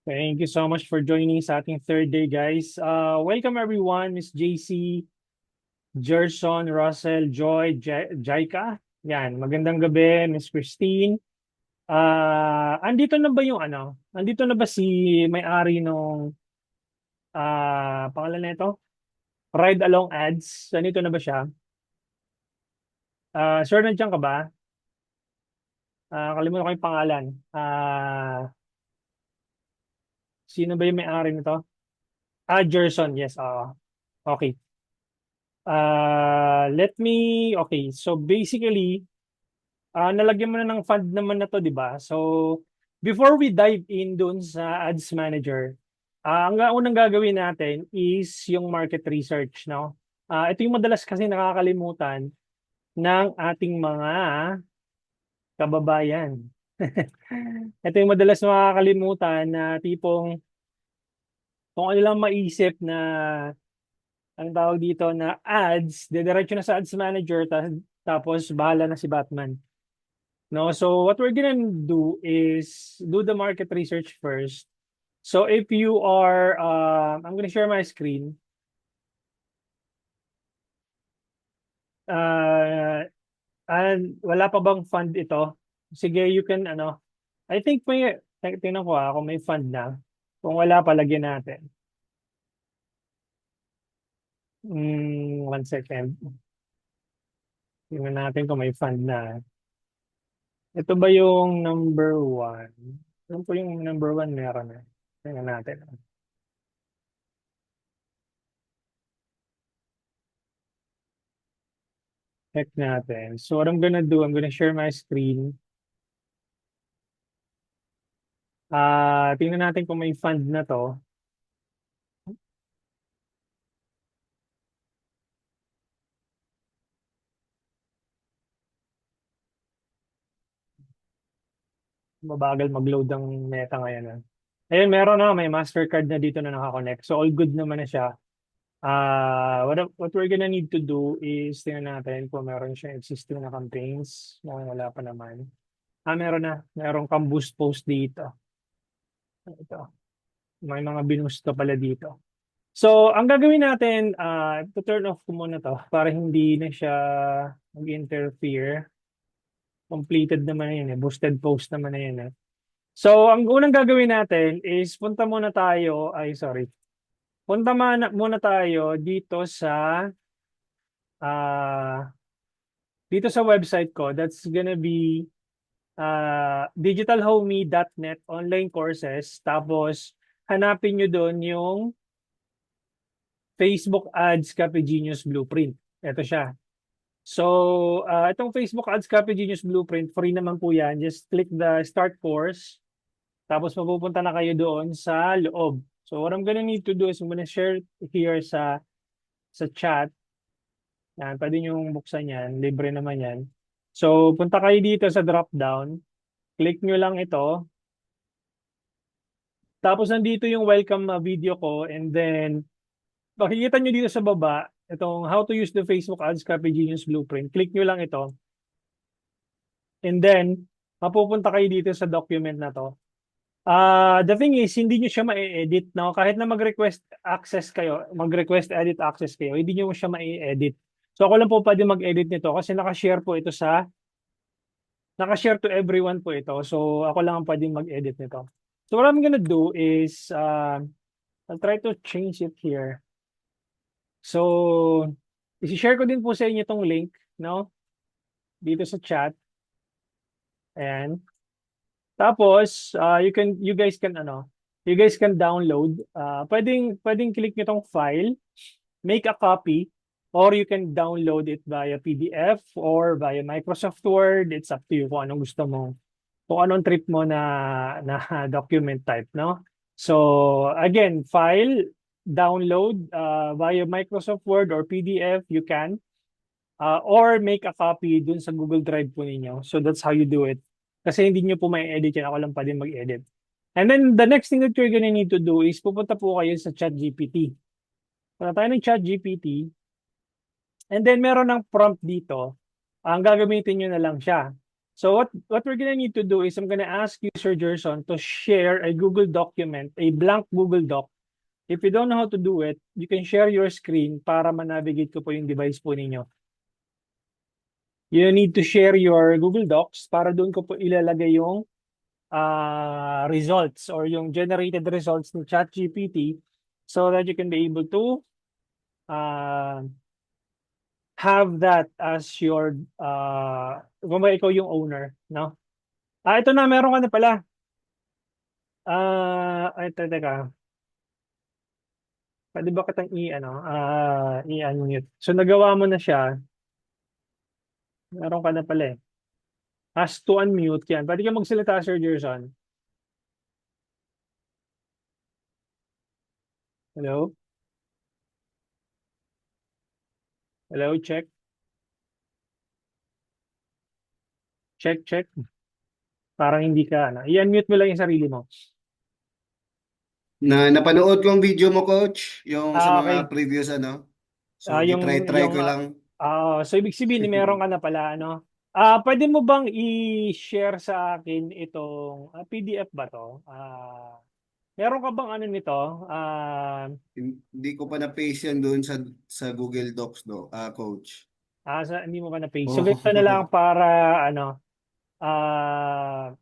Thank you so much for joining sa ating third day, guys. Welcome everyone, Miss JC, Gerson, Russell, Joy, Jaika. Yan, magandang gabi, Miss Christine. Andito na ba yung ano? Andito na ba si may-ari nung pangalan nito? Ride Along Ads. Andito na ba siya? Sir, nandiyan ka ba? Kalimutan ko yung pangalan. Sino ba yung may-ari nito? Gerson, yes. Okay. Okay. So basically, nalagyan mo na ng fund naman na to, di ba? So, before we dive in dun sa Ads Manager, ang unang gagawin natin is yung market research, no? Ito yung madalas kasi nakakalimutan ng ating mga kababayan. Ito yung madalas makakalimutan na tipong kung ano lang maisip na ang tawag dito na ads, dediretso na sa Ads Manager, tapos bahala na si Batman. No, so what we're gonna do is do the market research first. So if you are, I'm gonna share my screen. Uh, and wala pa bang fund ito? Sige, you can, I think tingnan ko kung may fund na. Kung wala pa, lagyan natin. 1 second. Tingnan natin kung may fund na. Ito ba yung number one? Ano po yung number one meron na? Tingnan natin. Check natin. So what I'm gonna do, I'm gonna share my screen. Tingnan natin kung may fund na to. Mabagal mag-load ang Meta ngayon. Ayun, meron na. May Mastercard na dito na nakakonect. So all good naman na siya. What we're gonna need to do is tingnan natin kung meron siya existing na campaigns. Wala pa naman. Meron na. Meron kang boost post dito. Ito. May mga binusto pala dito. So, ang gagawin natin, to turn off ko muna to para hindi na siya mag-interfere. Completed naman na yun eh. Boosted post naman na yun eh. So, ang unang gagawin natin is punta muna tayo, punta muna tayo ah, dito sa website ko. That's gonna be digitalhomey.net online courses. Tapos, hanapin nyo doon yung Facebook Ads Copy Genius Blueprint. Ito siya. So, itong Facebook Ads Copy Genius Blueprint, free naman po yan. Just click the start course. Tapos mapupunta na kayo doon sa loob. So, what I'm gonna need to do is I'm gonna share here sa chat. Yan, pwede nyo buksan yan. Libre naman yan. So, punta kayo dito sa drop down. Click nyo lang ito. Tapos nandito yung welcome video ko. And then, makikita nyo dito sa baba, itong how to use the Facebook Ads Copy Genius Blueprint. Click nyo lang ito. And then, mapupunta kayo dito sa document na to. The thing is, hindi nyo siya ma-edit. No? Kahit na mag-request edit access kayo, hindi nyo siya ma-edit. So ako lang po pwede mag-edit nito kasi nakashare to everyone po ito. So ako lang ang pwedeng mag-edit nito. So what I'm gonna do is, I'll try to change it here. So, isi-share ko din po sa inyo itong link, no? Dito sa chat. And tapos, you guys can download. Pwedeng click nyo tong file, make a copy, or you can download it via PDF or via Microsoft Word. It's up to you kung anong gusto mo. Kung anong trip mo na document type, no? So, again, file, download via Microsoft Word or PDF, you can. Or make a copy dun sa Google Drive po ninyo. So, that's how you do it. Kasi hindi nyo po may edit yan. Ako lang pa din mag-edit. And then the next thing that you're gonna need to do is pupunta po kayo sa ChatGPT. Punta tayo ng ChatGPT. And then meron ng prompt dito. Ang gagamitin nyo na lang siya. So what we're gonna need to do is I'm gonna ask you, Sir Gerson, to share a Google document, a blank Google Doc. If you don't know how to do it, you can share your screen para ma-navigate ko po yung device po ninyo. You need to share your Google Docs para doon ko po ilalagay yung results or yung generated results ng ChatGPT so that you can be able to uh, have that as your kung ba ikaw yung owner, no? Ito na, meron ka na pala. Ito, teka. Pwede ba kitang i-unmute? So, nagawa mo na siya. Meron ka na pala eh. Has to unmute yan. Pwede ka magsalita, Sir Gerson. Hello? Hello, check. Check, check. Parang hindi ka, i-unmute mo lang yung sarili mo. Napanood ko ang video mo, coach, yung sa mga Okay. previous ano. So, Yung, gitry-try yung, ko lang. so ibig sabihin, meron ka na pala, ano? Pwede mo bang i-share sa akin itong PDF ba to? Meron ka bang ano nito? Hindi ko pa na-paste yan doon sa Google Docs, coach. Hindi mo pa na-paste. So, ganito na lang Oh. para, ano,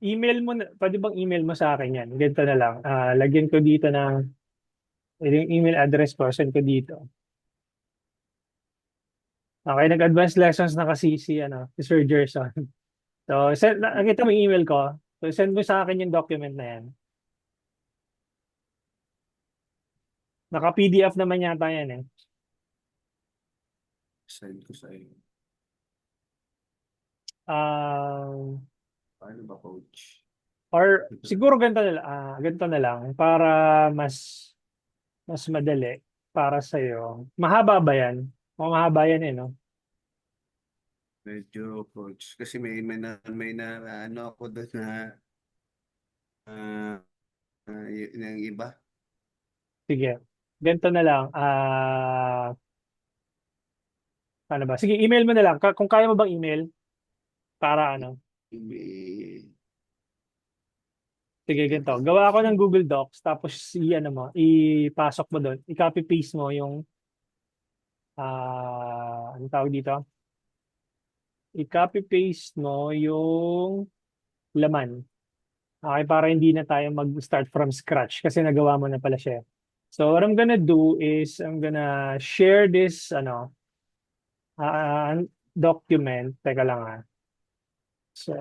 email mo, pwede bang email mo sa akin yan? Ganito na lang. Lagyan ko dito ng, yung email address ko, send ko dito. Okay, nag-advanced lessons na kasi si Sir Gerson. So, nakita mo yung email ko. So, send mo sa akin yung document na yan. Naka-PDF naman yata yan eh. Send ko sa iyo. Um, Paano ba, coach? or siguro ganito na lang para mas madali para sa iyo. Mahaba ba yan? Mahaba yan eh, no? Medyo, coach. Kasi may na ano ako doon na yung iba. Sige. Ganito na lang. Ano ba? Sige, email mo na lang. Kung kaya mo bang email para ano? May- Sige, ganito. Gawa ako ng Google Docs tapos ipasok mo doon. I-copy paste mo yung ano tawag dito? I-copy paste mo yung laman. Okay, para hindi na tayo mag-start from scratch kasi nagawa mo na pala siya. So what I'm gonna do is I'm gonna share this document. Teka lang ah. So,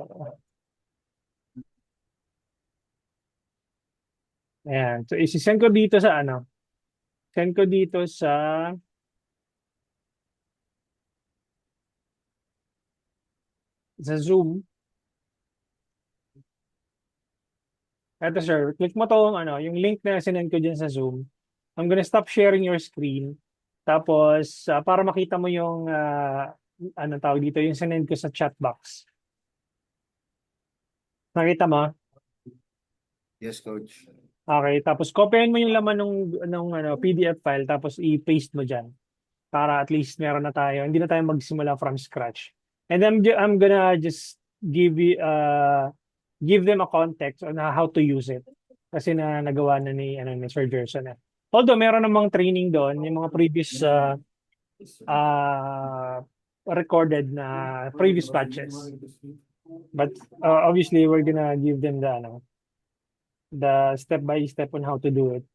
ayan. So isi-send ko dito sa send ko dito sa Zoom. Eto sir, click mo tong yung link na sinend ko dyan sa Zoom. I'm gonna stop sharing your screen. Tapos, para makita mo yung, tawag dito, yung sinend ko sa chat box. Nakita mo? Yes, coach. Okay, tapos copyin mo yung laman ng PDF file, tapos i-paste mo dyan. Para at least meron na tayo. Hindi na tayo magsimula from scratch. And then I'm gonna just give them a context on how to use it. Kasi nagawa na ni Sir Gerson. Although meron namang training doon, yung mga previous uh, recorded na previous batches. But obviously, we're gonna give them the step by step on how to do it.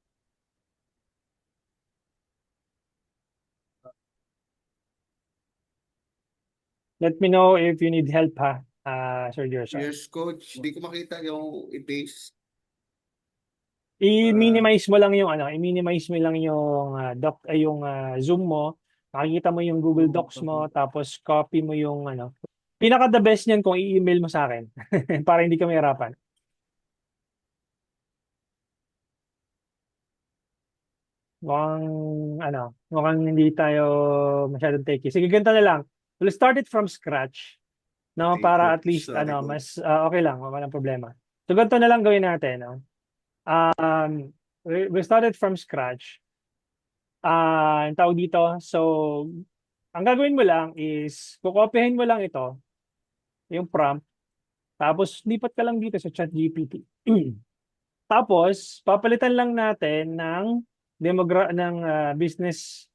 Let me know if you need help, ha, Sir Gerson. Yes, coach. Hindi ko makita yung i-paste. I-minimize mo lang i-minimize mo lang yung Zoom mo. Makikita mo yung Google Docs mo, tapos copy mo yung Pinaka the best niyan kung i-email mo sa akin para hindi ka mahirapan. Mukhang mukhang hindi tayo masyadong techy. Sige, ganito na lang. We'll start it from scratch, no, Okay, para at coach. least Sorry, coach. mas okay lang, walang problema. So ganito na lang gawin natin, no. We started from scratch. Ang tawag dito, so ang gagawin mo lang is kukopyahin mo lang ito, yung prompt, Tapos, lipat ka lang dito sa ChatGPT. Tapos, papalitan lang natin ng business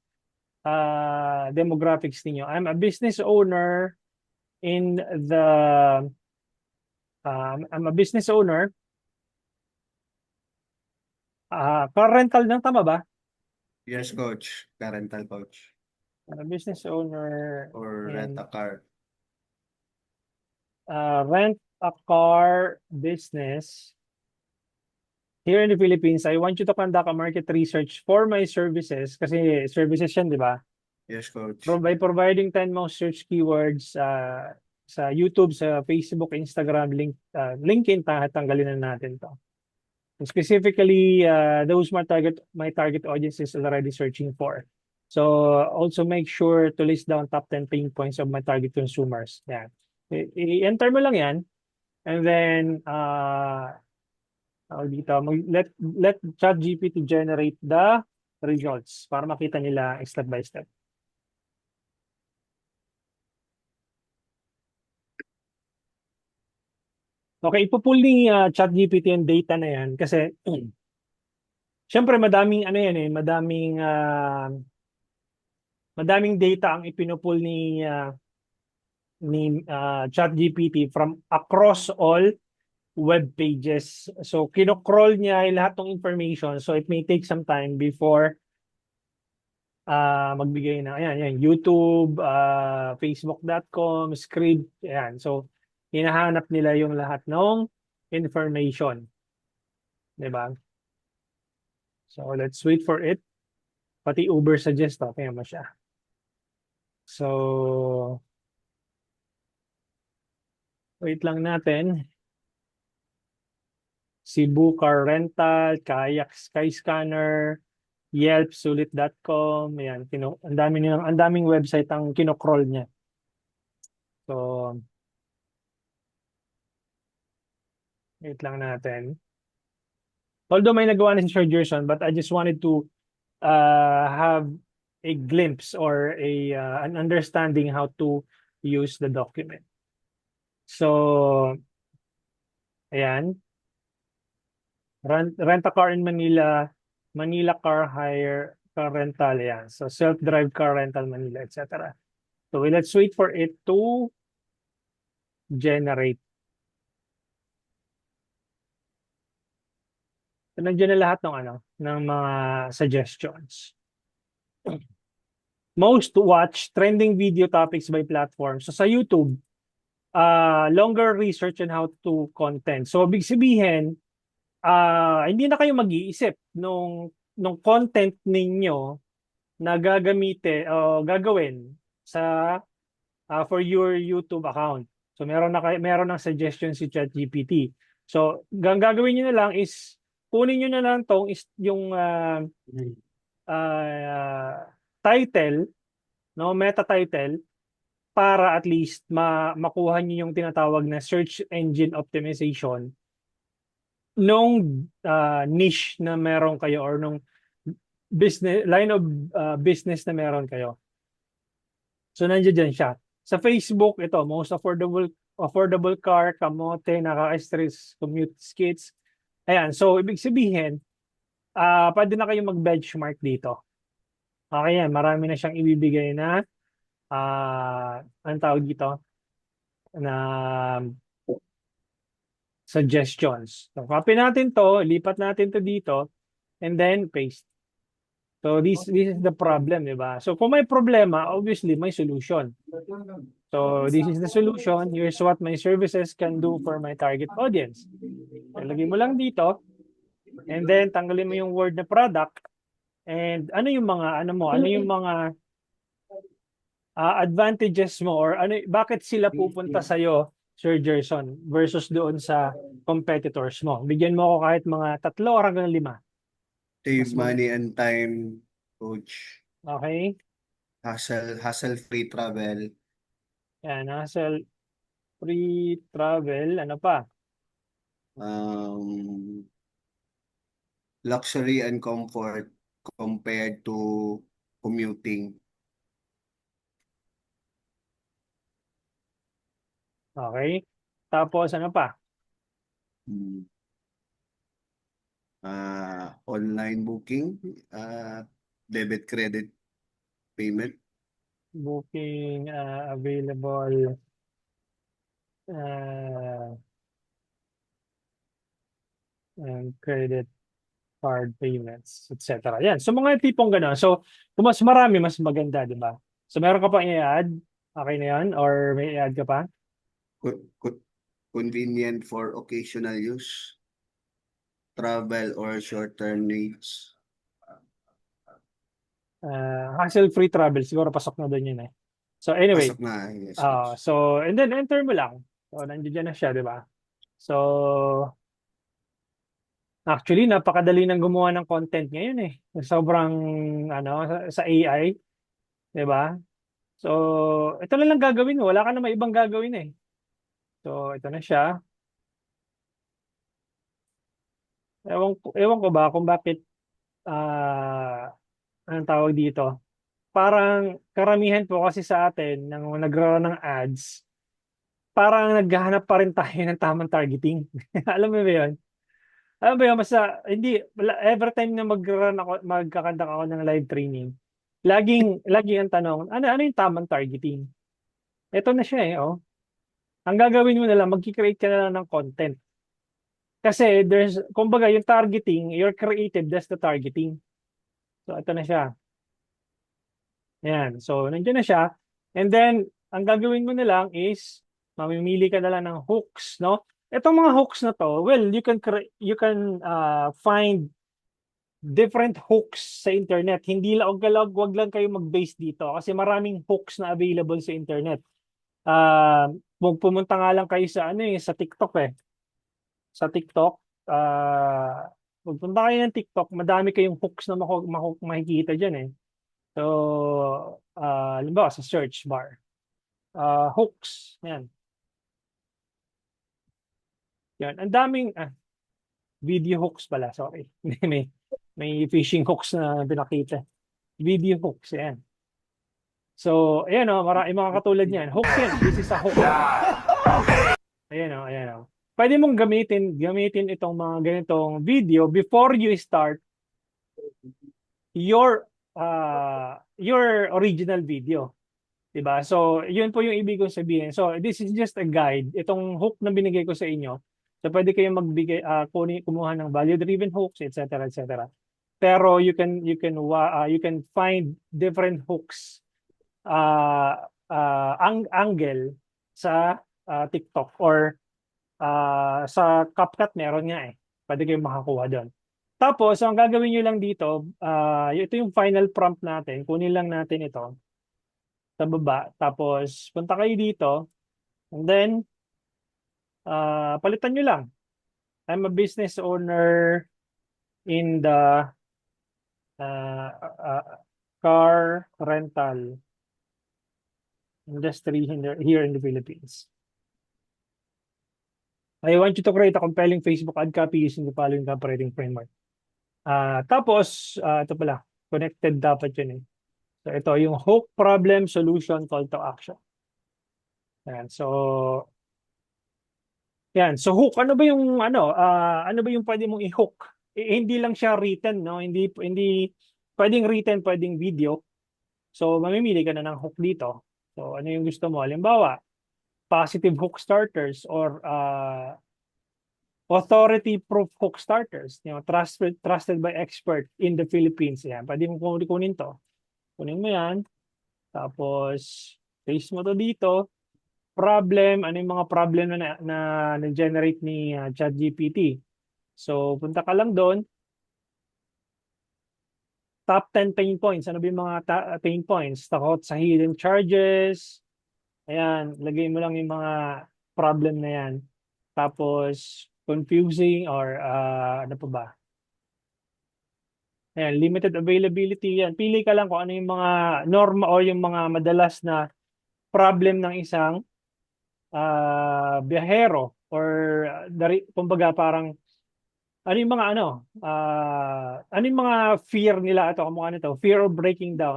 demographics ninyo. I'm a business owner in the I'm a business owner. Car rental lang, tama ba? Yes, coach. Parental coach. I'm a business owner Or rent in a car. rent a car business here in the Philippines. I want you to conduct a market research for my services kasi services yan, di ba? Yes, coach. By providing 10 most search keywords sa YouTube, sa Facebook, Instagram, LinkedIn, tanggalin na natin to. Specifically, those my target audience is already searching for. So also make sure to list down top 10 pain points of my target consumers. Yan. I-enter mo lang yan. And then, dito, let ChatGPT generate the results para makita nila step by step. Okay, ipo-pull ni ChatGPT yung data na yan kasi syempre madaming ano yan madaming data ang ipinupull ni ChatGPT from across all web pages. So kinocrawl niya yung lahat ng information. So it may take some time before magbigay na ayan, YouTube, Facebook.com, Script, ayan. So hinahanap nila yung lahat ng information. 'Di ba? So let's wait for it. Pati Uber suggest, okay mo siya. So wait lang natin. Cebu Car Rental, Kayak Skyscanner, Yelp, Sulit.com, ayan, ang daming website ang kinocrawl niya. So, wait lang natin. Although may nagawa na si Sir Gerson, but I just wanted to have a glimpse or an understanding how to use the document. So, ayan. Rent a car in Manila, Manila car hire, car rental, yan. So, self-drive car rental Manila, etc. So, let's wait for it to generate. So, nandiyan na lahat ng mga suggestions. Most watched trending video topics by platform. So, sa YouTube, longer research on how to content. So, ibig sabihin, hindi na kayo mag-iisip nung content ninyo na gagawin sa for your YouTube account. So meron ng suggestion si ChatGPT. So gagawin niyo na lang is kunin niyo na lang yung title, no, meta title para at least makuha niyo yung tinatawag na search engine optimization nung niche na meron kayo or nung line of business na meron kayo. So nandiyan siya. Sa Facebook, ito, most affordable car, kamote, naka-stress, commute skits. Ayan, so ibig sabihin, pwede na kayong mag-benchmark dito. Okay yan, marami na siyang ibibigay na, anong tawag dito, na suggestions. So copy natin to, lipat natin to dito, and then paste. So this is the problem, di ba? So kung may problema, obviously may solution. So this is the solution. Here's what my services can do for my target audience. Lagay mo lang dito, and then tanggalin mo yung word na product, and ano yung mga advantages mo or bakit sila pupunta sa iyo, Sir Gerson, versus doon sa competitors mo. Bigyan mo ako kahit mga 3 hanggang 5. Save money and time, coach. Okay? Hassle-free travel. Yan, hassle-free travel. Ano pa? Luxury and comfort compared to commuting. Okay? Tapos ano pa? Hmm. Online booking, debit credit payment. Booking available uh, and credit card payments, etc. Yan. So mga tipong gano'n. So kung mas marami, mas maganda, di ba? So meron ka pa i-add? Okay na yan? Or may i-add ka pa? Co- co- Convenient for occasional use, travel or short-term needs. Hassle-free travel. Siguro pasok na doon yun eh. So anyway, Pasok na, yes, yes. so and then enter mo lang. So nandiyan na siya, di ba? So actually, napakadali ng gumawa ng content ngayon eh. Sobrang ano sa AI, 'di ba? So, ito na lang gagawin mo. Wala ka na may ibang gagawin eh. So, ito na siya. Ewan ko ba kung bakit anong tawag dito. Parang karamihan po kasi sa atin nang nagra ng ads, parang naghahanap pa rin tayo ng tamang targeting. Alam mo ba 'yun? Alam mo ba 'yun? Basta hindi every time na magkakandak ako ng live training, laging ang tanong, ano yung tamang targeting? Ito na siya eh, oh. Ang gagawin mo na lang, magki-create ka na lang ng content. Kasi kumbaga, yung targeting, your creative, that's the targeting. So, ito na siya. Ayan. So, nandiyan na siya. And then, ang gagawin mo na lang is, mamimili ka na lang ng hooks, no? Itong mga hooks na to, well, you can find different hooks sa internet. Hindi lang, wag lang kayo mag-base dito kasi maraming hooks na available sa internet. Pumunta nga lang kayo sa ano eh, sa TikTok eh. Sa TikTok, pupunta kayo ng TikTok, madami kayong hooks na makikita diyan eh. So, halimbawa sa search bar, hooks, yan. Yan, ang daming video hooks pala, sorry. May phishing hooks na pinakita. Video hooks, yan. So, ayan o, marami mga katulad niyan. Hook yan. This is a hook. Ayan o, ayan o. Pwede mong gamitin itong mga ganitong video before you start your original video. 'Di ba? So, yun po yung ibig kong sabihin. So, this is just a guide. Itong hook na binigay ko sa inyo. So, pwede kayong magbigay kumuha ng value-driven hooks, etc., etc. Pero you can find different hooks angle sa TikTok or sa CapCut meron nga eh. Pwede kayong makakuha doon. Tapos, ang gagawin nyo lang dito, ito yung final prompt natin. Kunin lang natin ito sa baba. Tapos, punta kayo dito. And then, palitan nyo lang. I'm a business owner in the uh, uh, car rental industry here in the Philippines. I want you to create a compelling Facebook ad copy using the following operating framework. Tapos, ito pala, connected dapat yun eh. So, ito yung hook, problem, solution, call to action. Ayan, so, hook, ano ba yung pwede mong i-hook? Hindi lang siya written, no? Hindi pwedeng written, pwedeng video. So, mamimili ka na ng hook dito. So, ano yung gusto mo? Halimbawa, positive hook starters or authority proof hook starters, trusted by expert in the Philippines. Yan, pwede mo kunin to. Kunin mo yan. Tapos, paste mo to dito. Problem, ano yung mga problem na generate ni ChatGPT. So, punta ka lang doon. Top 10 pain points. Ano ba yung mga pain points? Takot sa hidden charges. Ayan, lagay mo lang yung mga problem na yan. Tapos, confusing or ano pa ba? Ayan, limited availability yan. Pili ka lang kung ano yung mga norma o yung mga madalas na problem ng isang biyahero or kumbaga parang ano yung mga fear nila ito kung ano to, fear of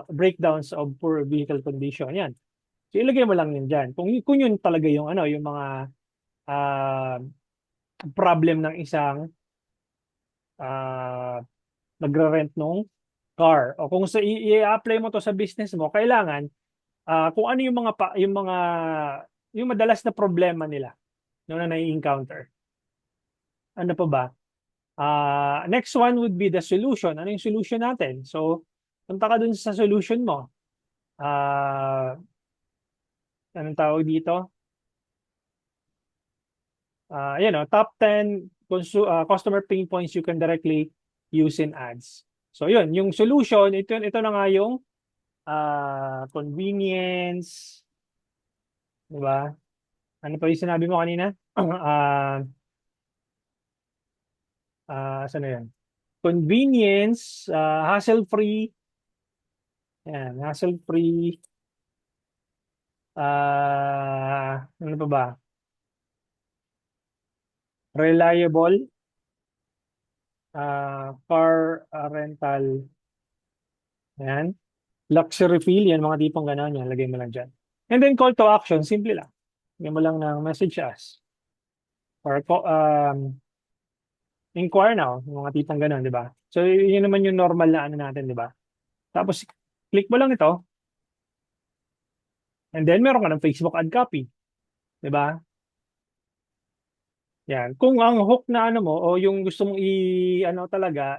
breakdowns of poor vehicle condition yan. So ilagay mo lang yun diyan. Kung yun talaga yung yung mga uh, problem ng isang uh, nagre-rent ng car. O kung i-apply mo to sa business mo, kailangan kung ano yung yung madalas na problema nila no, na nai-encounter. Ano pa ba? Next one would be the solution. Ano yung solution natin? So, punta ka dun sa solution mo. Anong tawag dito? Top 10 customer pain points you can directly use in ads. So, yun, yung solution, ito na nga yung convenience, di ba? Ano pa yung sinabi mo kanina? Saan na yan? Convenience, hassle-free, yan, hassle-free, ano pa ba? Reliable, car rental, yan. Luxury feel, yan, mga tipong gano'n, yan, lagay mo lang dyan. And then call to action, simple lang. Lagay mo lang ng message us. Or inquire now, mga tipong gano'n, di ba? So, yun naman yung normal na ano natin, di ba? Tapos, click mo lang ito, and then meron ka ng Facebook ad copy, di ba? Yan. Kung ang hook na ano mo o yung gusto mong ano talaga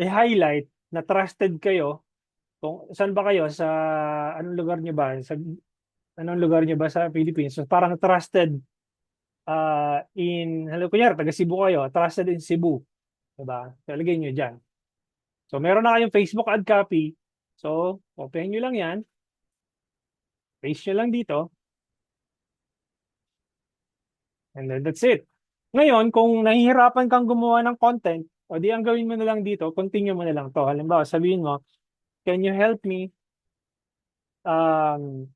i-highlight na trusted kayo, kung saan ba kayo sa anong lugar niyo ba? Sa anong lugar niyo ba sa Philippines? So parang trusted hello kunyari taga Cebu kayo, trusted in Cebu, 'di ba? So lagay niyo diyan. So meron na kayong Facebook ad copy. So open niyo lang 'yan. Paste niyo lang dito. And then that's it. Ngayon, kung nahihirapan kang gumawa ng content, o di ang gawin mo na lang dito, continue mo na lang to. Halimbawa, sabihin mo, can you help me um,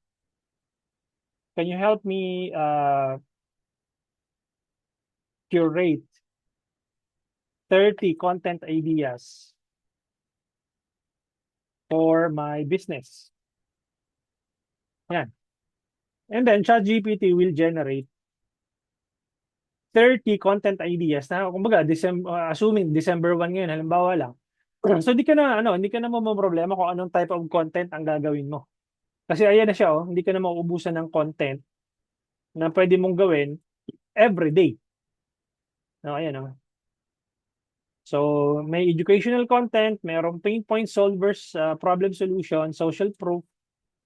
curate 30 content ideas for my business? Yan. And then ChatGPT will generate 30 content ideas na kumbaga assuming December 1 ngayon halimbawa lang. So hindi ka na problema kung anong type of content ang gagawin mo. Kasi ayan na siya hindi ka na mauubusan ng content na pwede mong gawin every day. No, ayan So may educational content, mayroong pain point solvers, problem solution, social proof,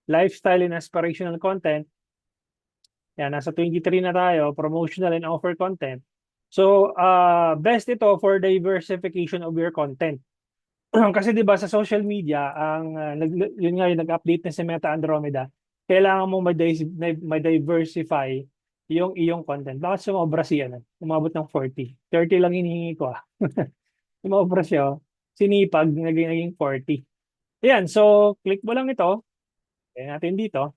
lifestyle and aspirational content. Yan, nasa 23 na tayo, promotional and offer content. So, best ito for diversification of your content. Kasi 'di ba sa social media, yun nga yung nag-update na si Meta Andromeda, kailangan mo ma-diversify yung iyong content. Bakit sumobra siya? Umabot ng 40. 30 lang hinihingi ko. Sumobra siya. Sinipag, naging 40. Ayan, so click mo lang ito. Ayan natin dito.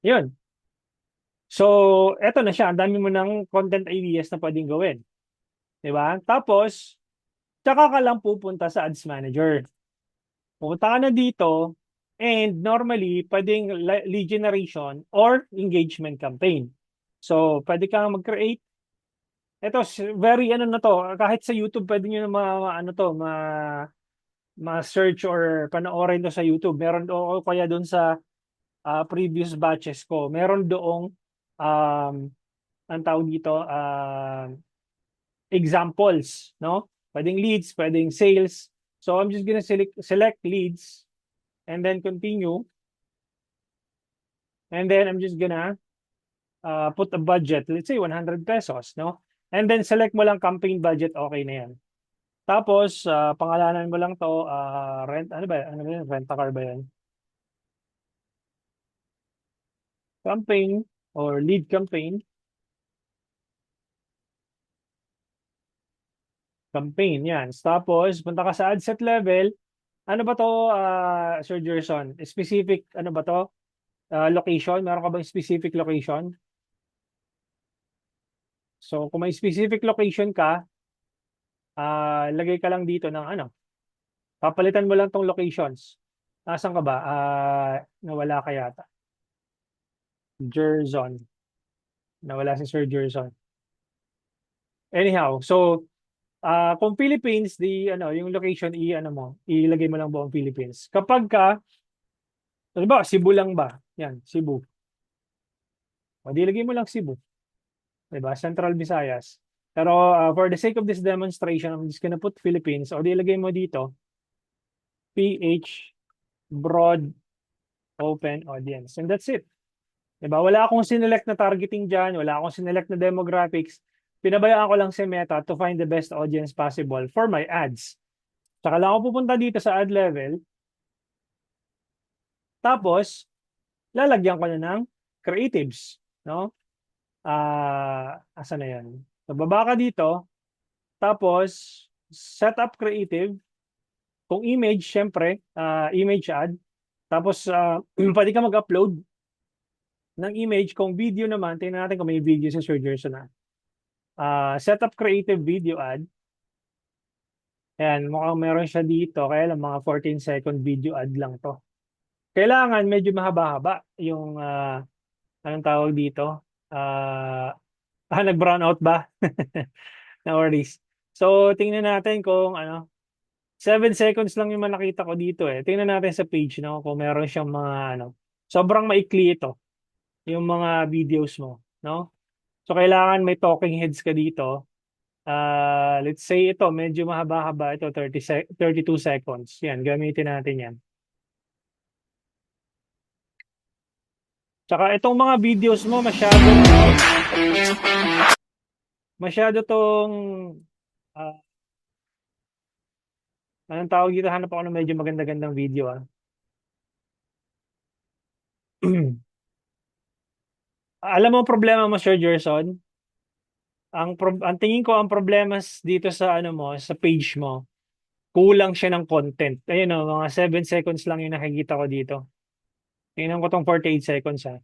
Yun. So, eto na siya. Ang dami mo ng content ideas na pwedeng gawin. Diba? Tapos, tsaka ka lang pupunta sa Ads Manager. Pupunta ka na dito, and normally, pwedeng lead generation or engagement campaign. So, pwede kang mag-create. Ito, very ano na to, kahit sa YouTube, pwede nyo na ma-search or panoorin to sa YouTube. Meron o kaya doon sa previous batches ko, meron doong ang tawag dito, examples, no? Pwedeng leads, pwedeng sales. So I'm just gonna select leads and then continue. And then I'm just gonna put a budget, let's say 100 pesos, no? And then select mo lang campaign budget, okay na yan. Tapos, pangalanan mo lang to, ano ba yan? Rent a car ba yan? Campaign or lead campaign. Campaign, yan. Tapos, punta ka sa ad set level. Ano ba to, Sir Gerson? Specific, ano ba to? Location? Meron ka bang specific location? So, kung may specific location ka, lagay ka lang dito ng ano. Papalitan mo lang tong locations. Nasaan ka ba? Nawala ka yata. Gerson. Nawala si Sir Gerson. Anyhow, so kung Philippines, yung location i-ano mo, ilagay mo lang buong Philippines. Kapag ka, ano ba, Cebu lang ba? Yan, Cebu. O di ilagay mo lang Cebu, 'di ba? Central Visayas. Pero for the sake of this demonstration, I'm just gonna put Philippines. O di ilagay mo dito, PH Broad Open Audience. And that's it. 'Di ba? Wala akong sinelect na targeting dyan, wala akong sinelect na demographics. Pinabayaan ko lang si Meta to find the best audience possible for my ads. Saka lang ako pupunta dito sa ad level, tapos lalagyan ko na ng creatives, no? Asa na 'yan? So, baba ka dito, tapos set up creative, kung image, syempre, image ad. Tapos pwede ka mag-upload ng image. Kung video naman, tingnan natin kung may video sa Sir Gerson na. Set up creative video ad. Ayan, mukhang meron siya dito. Kaya lang mga 14-second video ad lang to. Kailangan medyo mahaba-haba yung anong tawag dito? Nag-brown out ba? No worries. So, tingnan natin kung 7 seconds lang yung nakita ko dito eh. Tingnan natin sa page, no, kung meron siyang mga sobrang maikli ito, yung mga videos mo, no? So, kailangan may talking heads ka dito. Let's say ito, medyo mahaba-haba ito, 32 seconds. Yan, gamitin natin yan. Tsaka itong mga videos mo, masyado tong, ah, anong tawag dito? Hanap ako ng medyo maganda-gandang video, ah. Alam mo ang problema mo, Sir Gerson? Ang tingin ko ang problema dito sa ano mo, sa page mo, kulang siya ng content. Ayun o, mga 7 seconds lang yung nakikita ko dito. Tingnan ko tong 48 seconds ha.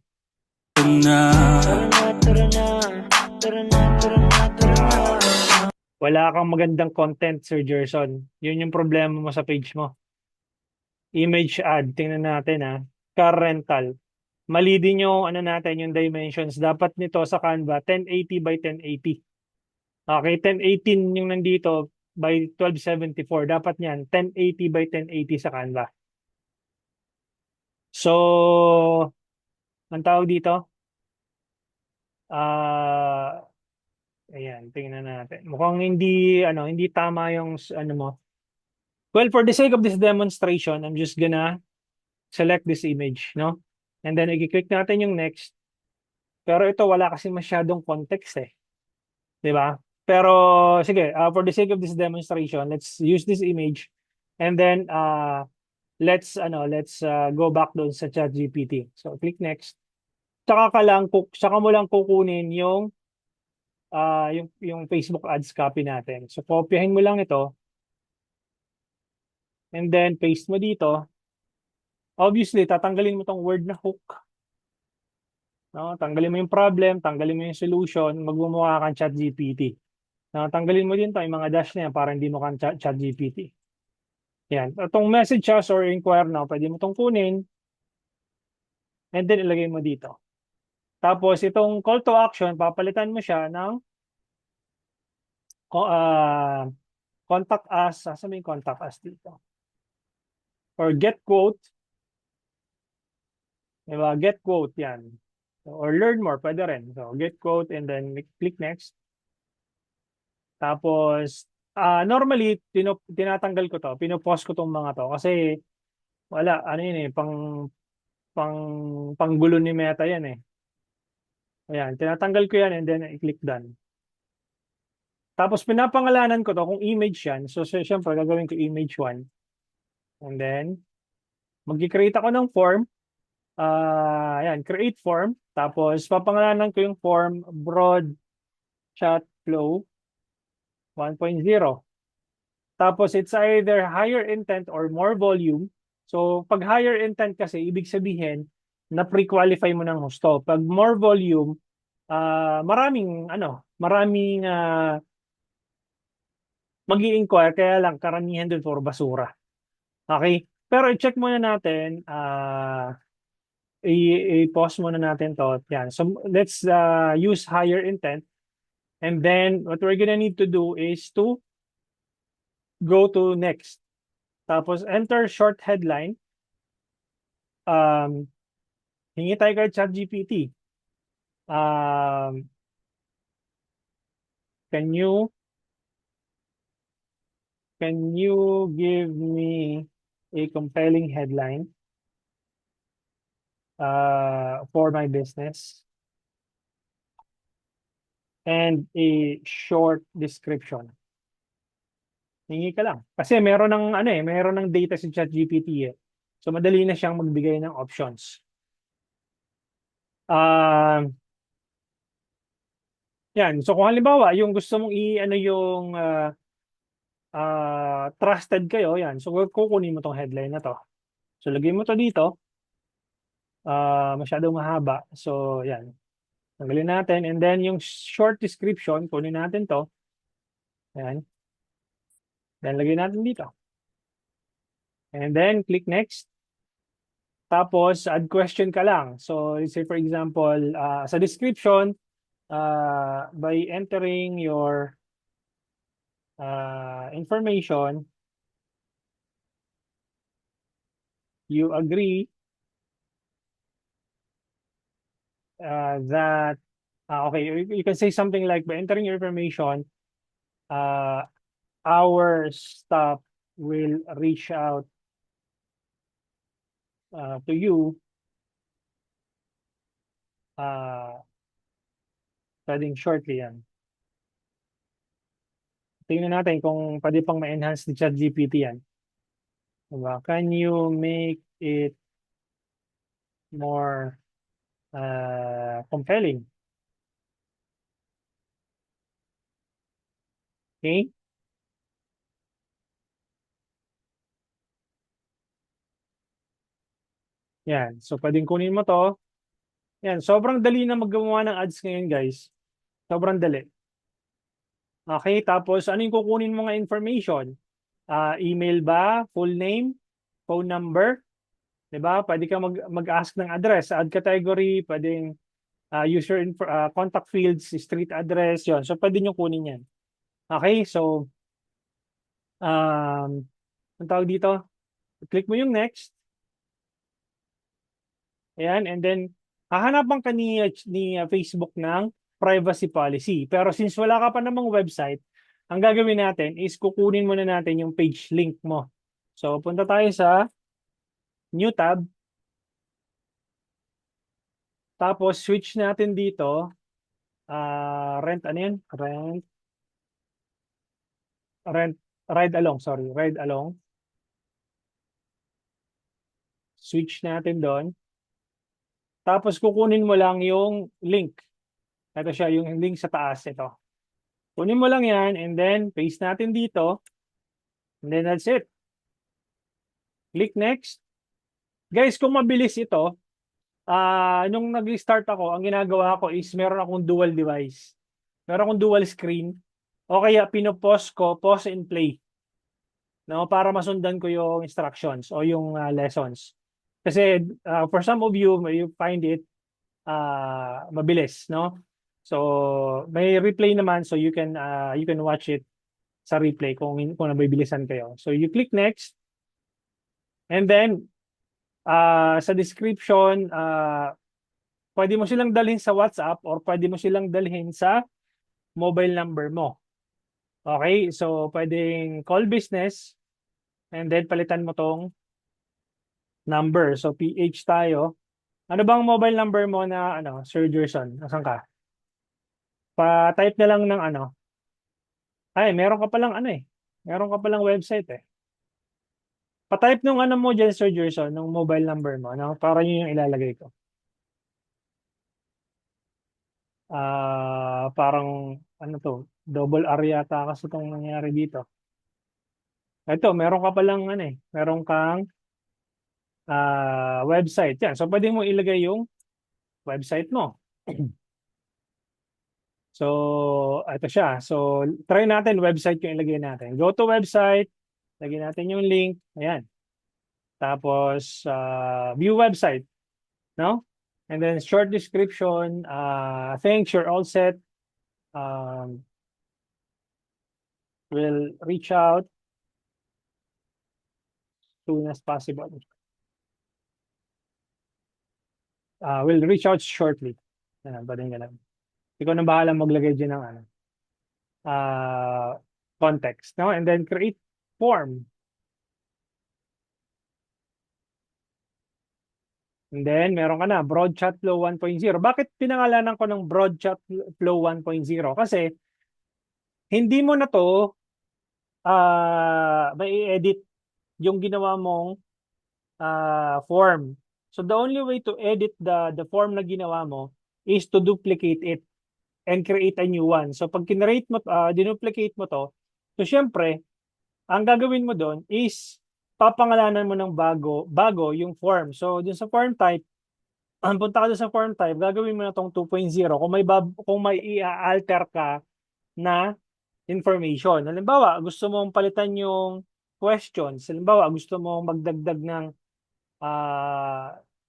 Wala kang magandang content, Sir Gerson. Yun yung problema mo sa page mo. Image ad, tingnan natin ha. Car rental. Mali din yung ano natin, yung dimensions. Dapat nito sa Canva, 1080 by 1080. Okay, 1018 yung nandito by 1274. Dapat niyan, 1080 by 1080 sa Canva. So, ang tawag dito, ayan, tingnan natin. Mukhang hindi tama yung ano mo. Well, for the sake of this demonstration, I'm just gonna select this image, no? And then, i-click natin yung next. Pero ito, wala kasi masyadong context eh. Di ba? Pero, sige, for the sake of this demonstration, let's use this image. And then, let's go back doon sa ChatGPT. So, click next. Saka mo lang kukunin yung Facebook ads copy natin. So, kopyahin mo lang ito. And then, paste mo dito. Obviously, tatanggalin mo tong word na hook. No? Tanggalin mo yung problem, tanggalin mo yung solution, magmumukha kang ChatGPT. No? Tanggalin mo din to, yung mga dash na yan para hindi mo kang ChatGPT. Yan. Itong message us or inquire now, pwede mo itong kunin. And then, ilagay mo dito. Tapos, itong call to action, papalitan mo siya ng contact us. Saan may contact us dito? Or get quote. Diba? Get quote, yan. Or learn more, pwede rin. So, get quote and then click next. Tapos, normally, tinatanggal ko to. Pinopost ko tong mga to. Kasi, wala, ano yun eh, pang, panggulo ni Meta yan eh. Ayan, tinatanggal ko yan and then i-click done. Tapos, pinapangalanan ko to kung image yan. So, syempre, gagawin ko image 1. And then, mag-create ako ng form. Ayan, create form. Tapos, papangalanan ko yung form broad chat flow 1.0. Tapos, it's either higher intent or more volume. So, pag higher intent kasi, ibig sabihin, na pre-qualify mo ng husto. Pag more volume, maraming mag-i-inquire, kaya lang karamihan doon for basura. Okay? Pero i-check muna natin, i-pause muna natin to. Yan. So let's use higher intent. And then what we're gonna need to do is to go to next. Tapos enter short headline. Um, hingi tayo kay ChatGPT. Um, can you give me a compelling headline for my business and a short description? Hingi ka lang. Kasi meron ng ano meron ng data si ChatGPT eh. So madali na siyang magbigay ng options. Yan. So kung halimbawa, yung gusto mong i-ano yung trusted kayo, yan. So kukunin mo tong headline na to. So lagay mo to dito. Masyadong mahaba. So yan. Tanggalin natin. And then yung short description, kunin natin to. Yan. Then lagay natin dito. And then click next. Tapos add question ka lang. So let's say for example, sa description, by entering your information, you agree that okay, you can say something like by entering your information, uh, our staff will reach out to you. Pwedeng shortly yan. Tingnan natin kung pwede pang ma-enhance ni ChatGPT yan. Diba? Can you make it more compelling? Okay? Yan. So, pwedeng kunin mo to. Yan. Sobrang dali na maggawa ng ads ngayon, guys. Sobrang dali. Okay? Tapos, ano yung kukunin mo nga information? Email ba? Full name? Phone number? Diba? Pwede ka mag-ask ng address. Add category, pwedeng contact fields, street address, yon. So, pwede nyo kunin yan. Okay? So, ang tawag dito, click mo yung next. Ayan, and then, hahanapan ka ni Facebook ng privacy policy. Pero since wala ka pa namang website, ang gagawin natin is kukunin muna natin yung page link mo. So, punta tayo sa new tab. Tapos, switch natin dito. Ano yan? Ride along, sorry. Ride along. Switch natin doon. Tapos, kukunin mo lang yung link. Ito siya, yung link sa taas. Ito. Kunin mo lang yan and then paste natin dito. And then that's it. Click next. Guys, kung mabilis ito, nung nag-start ako, ang ginagawa ko is meron akong dual device. Meron akong dual screen. O kaya pinopost ko, pause and play. No, para masundan ko yung instructions o yung lessons. Kasi for some of you, you find it mabilis, no? So, may replay naman so you can watch it sa replay kung nabibilisan kayo. So, you click next. And then, sa description, pwede mo silang dalhin sa WhatsApp or pwede mo silang dalhin sa mobile number mo. Okay? So, pwedeng call business and then palitan mo tong number. So, PH tayo. Ano bang mobile number mo na Sir Gerson? Asan ka? Pa-type na lang ng Ay, meron ka palang Meron ka palang website eh. Pa-type nung mo dyan, Sir Gerson, nung mobile number mo, para yun yung ilalagay ko. Parang, double R yata kasi itong nangyari dito. Ito, meron ka palang, meron kang website. Yan. So, pwede mo ilagay yung website mo. So, ito siya. So, try natin website yung ilagay natin. Go to website. Lagyan natin yung link. Ayan. Tapos, view website. no? And then short description, thanks, you're all set. We'll reach out soon as possible. We'll reach out shortly. Ganun, ganun. Ikaw na bahala maglagay dyan ng ano, context, no? And then create form. And then, meron ka na, Broad Chat Flow 1.0. Bakit pinangalanan ko ng Broad Chat Flow 1.0? Kasi, hindi mo na to may edit yung ginawa mong form. So, the only way to edit the form na ginawa mo is to duplicate it and create a new one. So, pag kinrate mo, dinuplicate mo to, so, syempre, ang gagawin mo doon is papangalanan mo ng bago yung form. So, dun sa form type, punta ka doon sa form type, gagawin mo na tong 2.0 kung may i-alter ka na information. Halimbawa, gusto mong palitan yung questions. Halimbawa, gusto mong magdagdag ng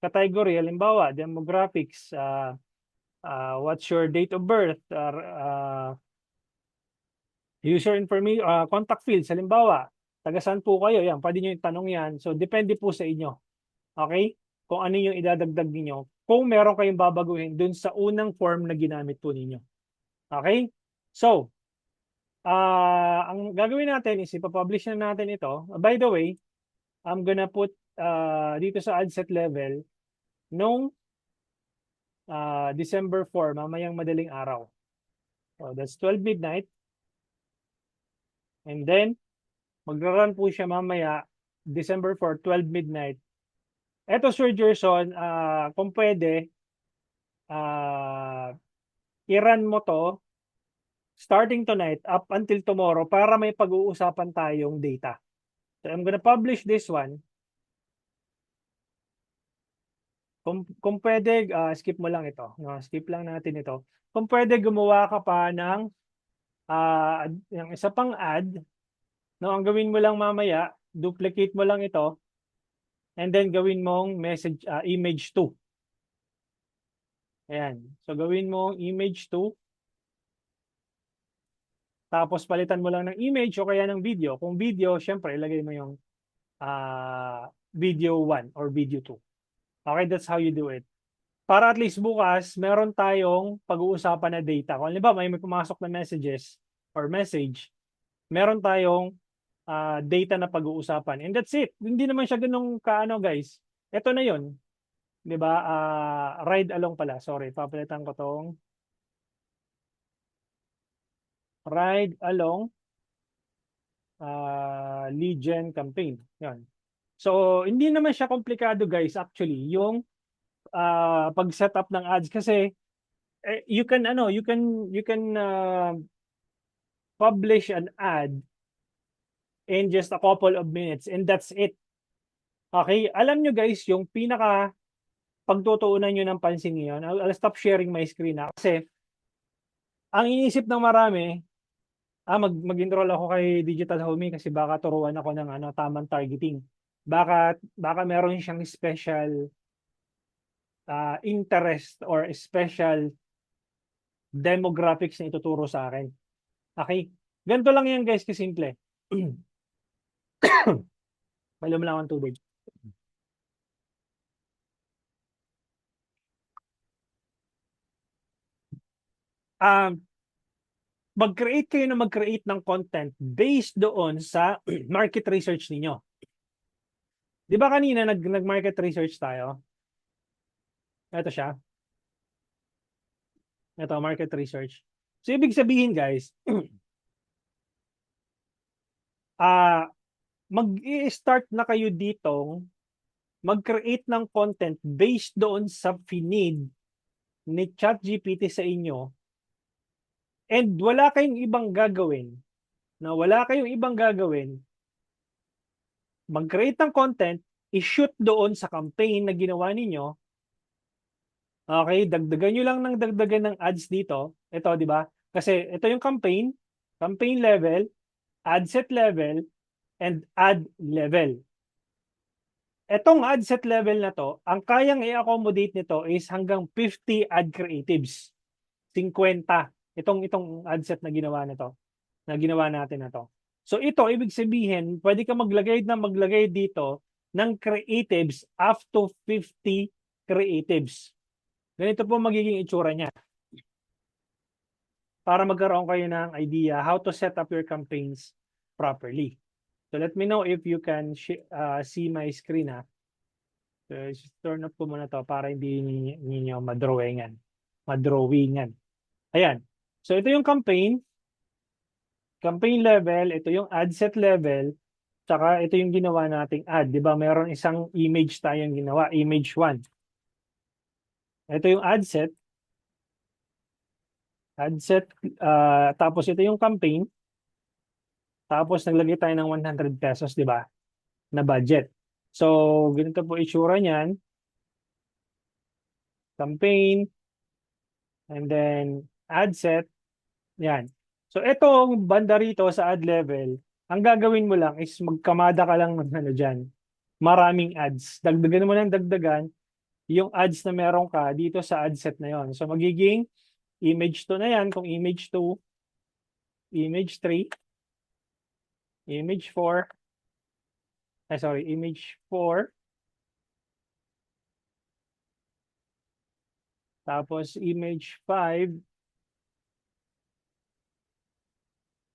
category. Halimbawa, demographics, what's your date of birth, user information, contact fields. Halimbawa, taga saan po kayo? Yan, pwede nyo yung tanong yan. So, depende po sa inyo. Okay? Kung ano yung idadagdag niyo. Kung meron kayong babaguhin dun sa unang form na ginamit po ninyo. Okay? So, ang gagawin natin is ipapublish na natin ito. By the way, I'm gonna put dito sa ad set level nung December 4, mamayang madaling araw. So, that's 12 midnight. And then, magra-run po siya mamaya December 4, 12 midnight. Eto, Sir Gerson, kung pwede, i-run mo to starting tonight up until tomorrow para may pag-uusapan tayong data. So I'm gonna publish this one. Kung pwede, skip mo lang ito. No? Skip lang natin ito. Kung pwede, gumawa ka pa ng yung isa pang ad. No? Ang gawin mo lang mamaya, duplicate mo lang ito. And then gawin mong message, image 2. Ayan. So gawin mo image 2. Tapos palitan mo lang ng image o kaya ng video. Kung video, syempre, ilagay mo yung video 1 or video 2. Okay, that's how you do it. Para at least bukas, meron tayong pag-uusapan na data. Kung halimbawa may pumasok na messages or message, meron tayong data na pag-uusapan. And that's it. Hindi naman siya ganun kaano, guys. Ito na yun. 'Di ba? Ride along pala. Sorry, papalitan ko tong ride along lead gen campaign. Yan. So, hindi naman siya komplikado, guys, actually, yung pag-setup ng ads kasi you can publish an ad in just a couple of minutes and that's it. Okay? Alam nyo, guys, yung pinaka pagtutuunan nyo ng pansin ngayon, I'll stop sharing my screen na kasi ang iniisip ng marami, mag-enroll ako kay Digital Homie kasi baka turuan ako ng tamang targeting. Baka meron siyang special interest or special demographics na ituturo sa akin. Okay? Ganito lang yan, guys, kasimple. Painom lang ang tubig. Mag-create kayo na mag-create ng content based doon sa market research ninyo. Di ba kanina nag-market research tayo? Ito siya. Ito, market research. So, ibig sabihin, guys, mag-i-start na kayo ditong mag-create ng content based doon sa feed ni ChatGPT sa inyo and wala kayong ibang gagawin. Mag-create ng content, i-shoot doon sa campaign na ginawa ninyo. Okay, dagdagan nyo lang ng dagdagan ng ads dito. Ito, di ba? Kasi ito yung campaign level, ad set level, and ad level. Etong ad set level na to, ang kayang i-accommodate nito is hanggang 50 ad creatives. 50. Itong ad set na ginawa nito, na ginawa natin na to. So ito, ibig sabihin, pwede ka maglagay dito ng creatives up to 50 creatives. Ganito po magiging itsura niya. Para magkaroon kayo ng idea how to set up your campaigns properly. So let me know if you can see my screen. So, turn off ko muna to para hindi ninyo madrawingan. Ayan. So ito yung campaign level, ito yung ad set level, tsaka ito yung ginawa nating ad. Di ba? Meron isang image tayong ginawa, image 1. Ito yung ad set, tapos ito yung campaign, tapos naglagay tayo ng 100 pesos, di ba? Na budget. So, ganito po itsura niyan. Campaign, and then ad set. Yan. So, itong banda rito sa ad level, ang gagawin mo lang is magkamada ka lang ng ano dyan. Maraming ads. Dagdagan mo ng dagdagan yung ads na meron ka dito sa ad set na yon. So, magiging image 2 na yan. Kung image 2, image 3, image 4, image 4, tapos image 5,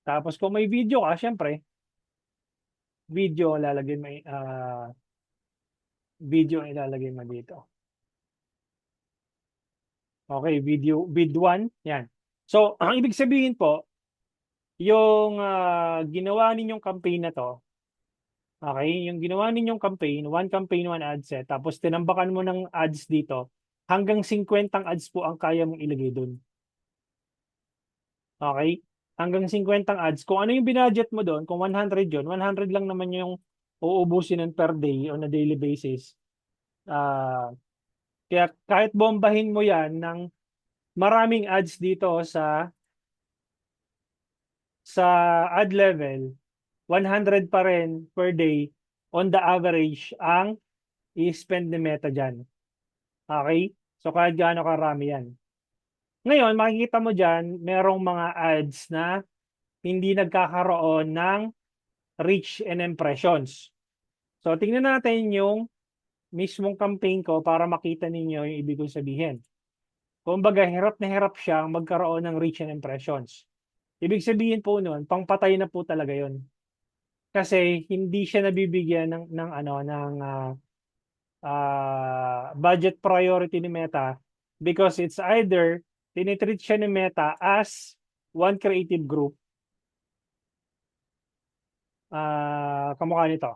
tapos kung may video ka, syempre, video lalagay mo, video ang ilalagay mo dito. Okay, vid 1, yan. So, ang ibig sabihin po, yung ginawa ninyong campaign na to, okay, yung ginawa ninyong campaign, one ad set, tapos tinambakan mo ng ads dito, hanggang 50 ads po ang kaya mong ilagay doon. Okay? Hanggang 50 ads. Kung ano yung binudget mo doon, kung 100 yun, 100 lang naman yung uubusin nun per day on a daily basis. Kaya kahit bombahin mo yan ng maraming ads dito sa ad level, 100 pa rin per day on the average ang i-spend ni Meta dyan. Okay? So kahit gaano karami yan. Ngayon, makikita mo dyan, merong mga ads na hindi nagkakaroon ng reach and impressions. So tingnan natin yung mismong campaign ko para makita ninyo yung ibig kong sabihin. Kumbaga, hirap na hirap siyang magkaroon ng reach and impressions. Ibig sabihin po noon, pangpatay na po talaga yon. Kasi hindi siya nabibigyan ng budget priority ni Meta because it's either tinitreat siya ni Meta as one creative group. Kamukha nito.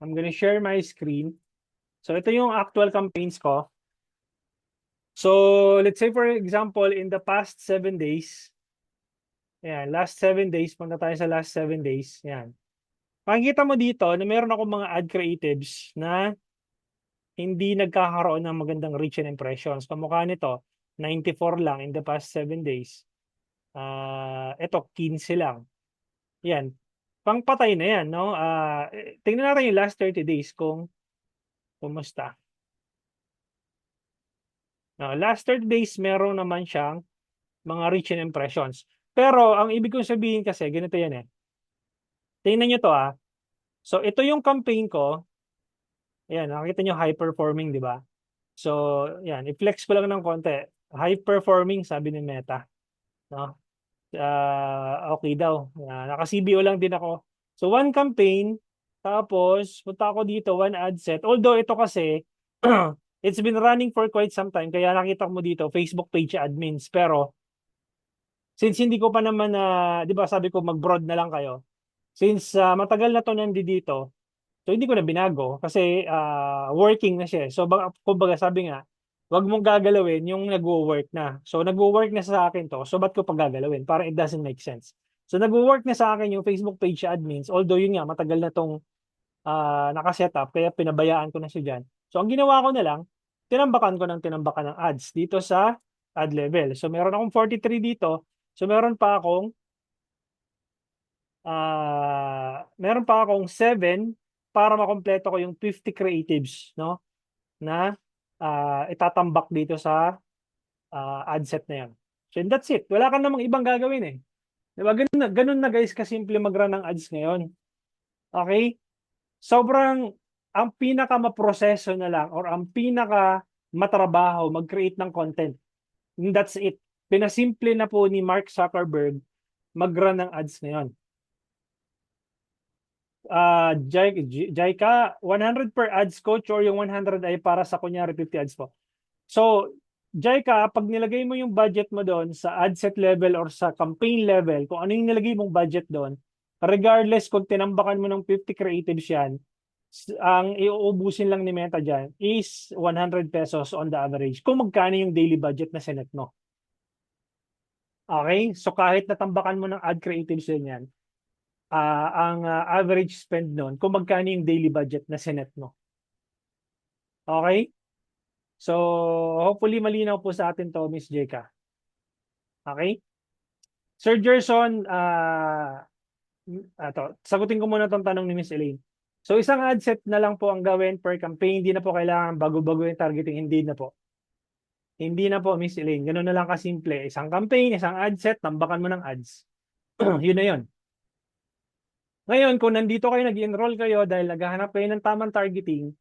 I'm gonna share my screen. So ito yung actual campaigns ko. So let's say for example, in the past 7 days, ayan, last 7 days, punta tayo sa last 7 days, ayan. Makikita mo dito na meron ako mga ad creatives na hindi nagkakaroon ng magandang reach and impressions. Kamukha nito, 94 lang in the past 7 days. Ito, 15 lang. Yan. Pangpatay na yan, no? Tingnan natin yung last 30 days kung kumusta. Last 30 days, meron naman siyang mga reach and impressions. Pero, ang ibig kong sabihin kasi, ganito yan eh. Tingnan nyo to So, ito yung campaign ko. Ayan, nakikita nyo high performing, di ba? So, yan, i-flex ko lang ng konti. High performing, sabi ni Meta. No? Okay daw. Naka-CBO lang din ako. So, one campaign, tapos, punta ako dito, one ad set. Although, ito kasi, it's been running for quite some time, kaya nakita mo dito, Facebook page admins. Pero, since hindi ko pa naman, di ba sabi ko, mag-broad na lang kayo. Since matagal na to nandito, so hindi ko na binago kasi working na siya. So kumbaga sabi nga, wag mong gagalawin yung nagwo-work na. So nagwo-work na sa akin to. So ba't ko pa gagalawin? Parang it doesn't make sense. So nagwo-work na sa akin yung Facebook page admins. Although yun nga, matagal na tong nakasetup kaya pinabayaan ko na siya dyan. So ang ginawa ko na lang, tinambakan ng ads dito sa ad level. So meron akong 43 dito. So meron pa akong 7 para makompleto ko yung 50 creatives, no? Na itatambak dito sa ad set na yan. So that's it. Wala ka namang ibang gagawin eh. Diba? Ganun na guys kasimple mag-run ng ads ngayon. Okay? Sobrang ang pinaka maproseso na lang or ang pinaka matrabaho mag-create ng content. And that's it. Pinasimple na po ni Mark Zuckerberg mag-run ng ads ngayon. Jaika, 100 per ads coach or yung 100 ay para sa kunyari 50 ads po. So, Jaika, pag nilagay mo yung budget mo doon sa ad set level or sa campaign level, kung ano yung nilagay mong budget doon, regardless kung tinambakan mo ng 50 creatives yan, ang iuubusin lang ni Meta dyan is 100 pesos on the average kung magkano yung daily budget na sinet mo. Okay? So kahit natambakan mo ng ad creatives din yan, ang average spend nun, kung magkano yung daily budget na sinet mo. Okay? So, hopefully malinaw po sa atin to, Miss Jeka. Okay? Sir Gerson, sagutin ko muna tong tanong ni Miss Elaine. So, isang ad set na lang po ang gawin per campaign. Hindi na po kailangan bago-bago yung targeting. Hindi na po. Hindi na po, Miss Elaine. Ganun na lang kasimple. Isang campaign, isang ad set, tambakan mo ng ads. Yun na yun. Ngayon, kung nandito kayo, nag-enroll kayo dahil naghahanap kayo ng tamang targeting,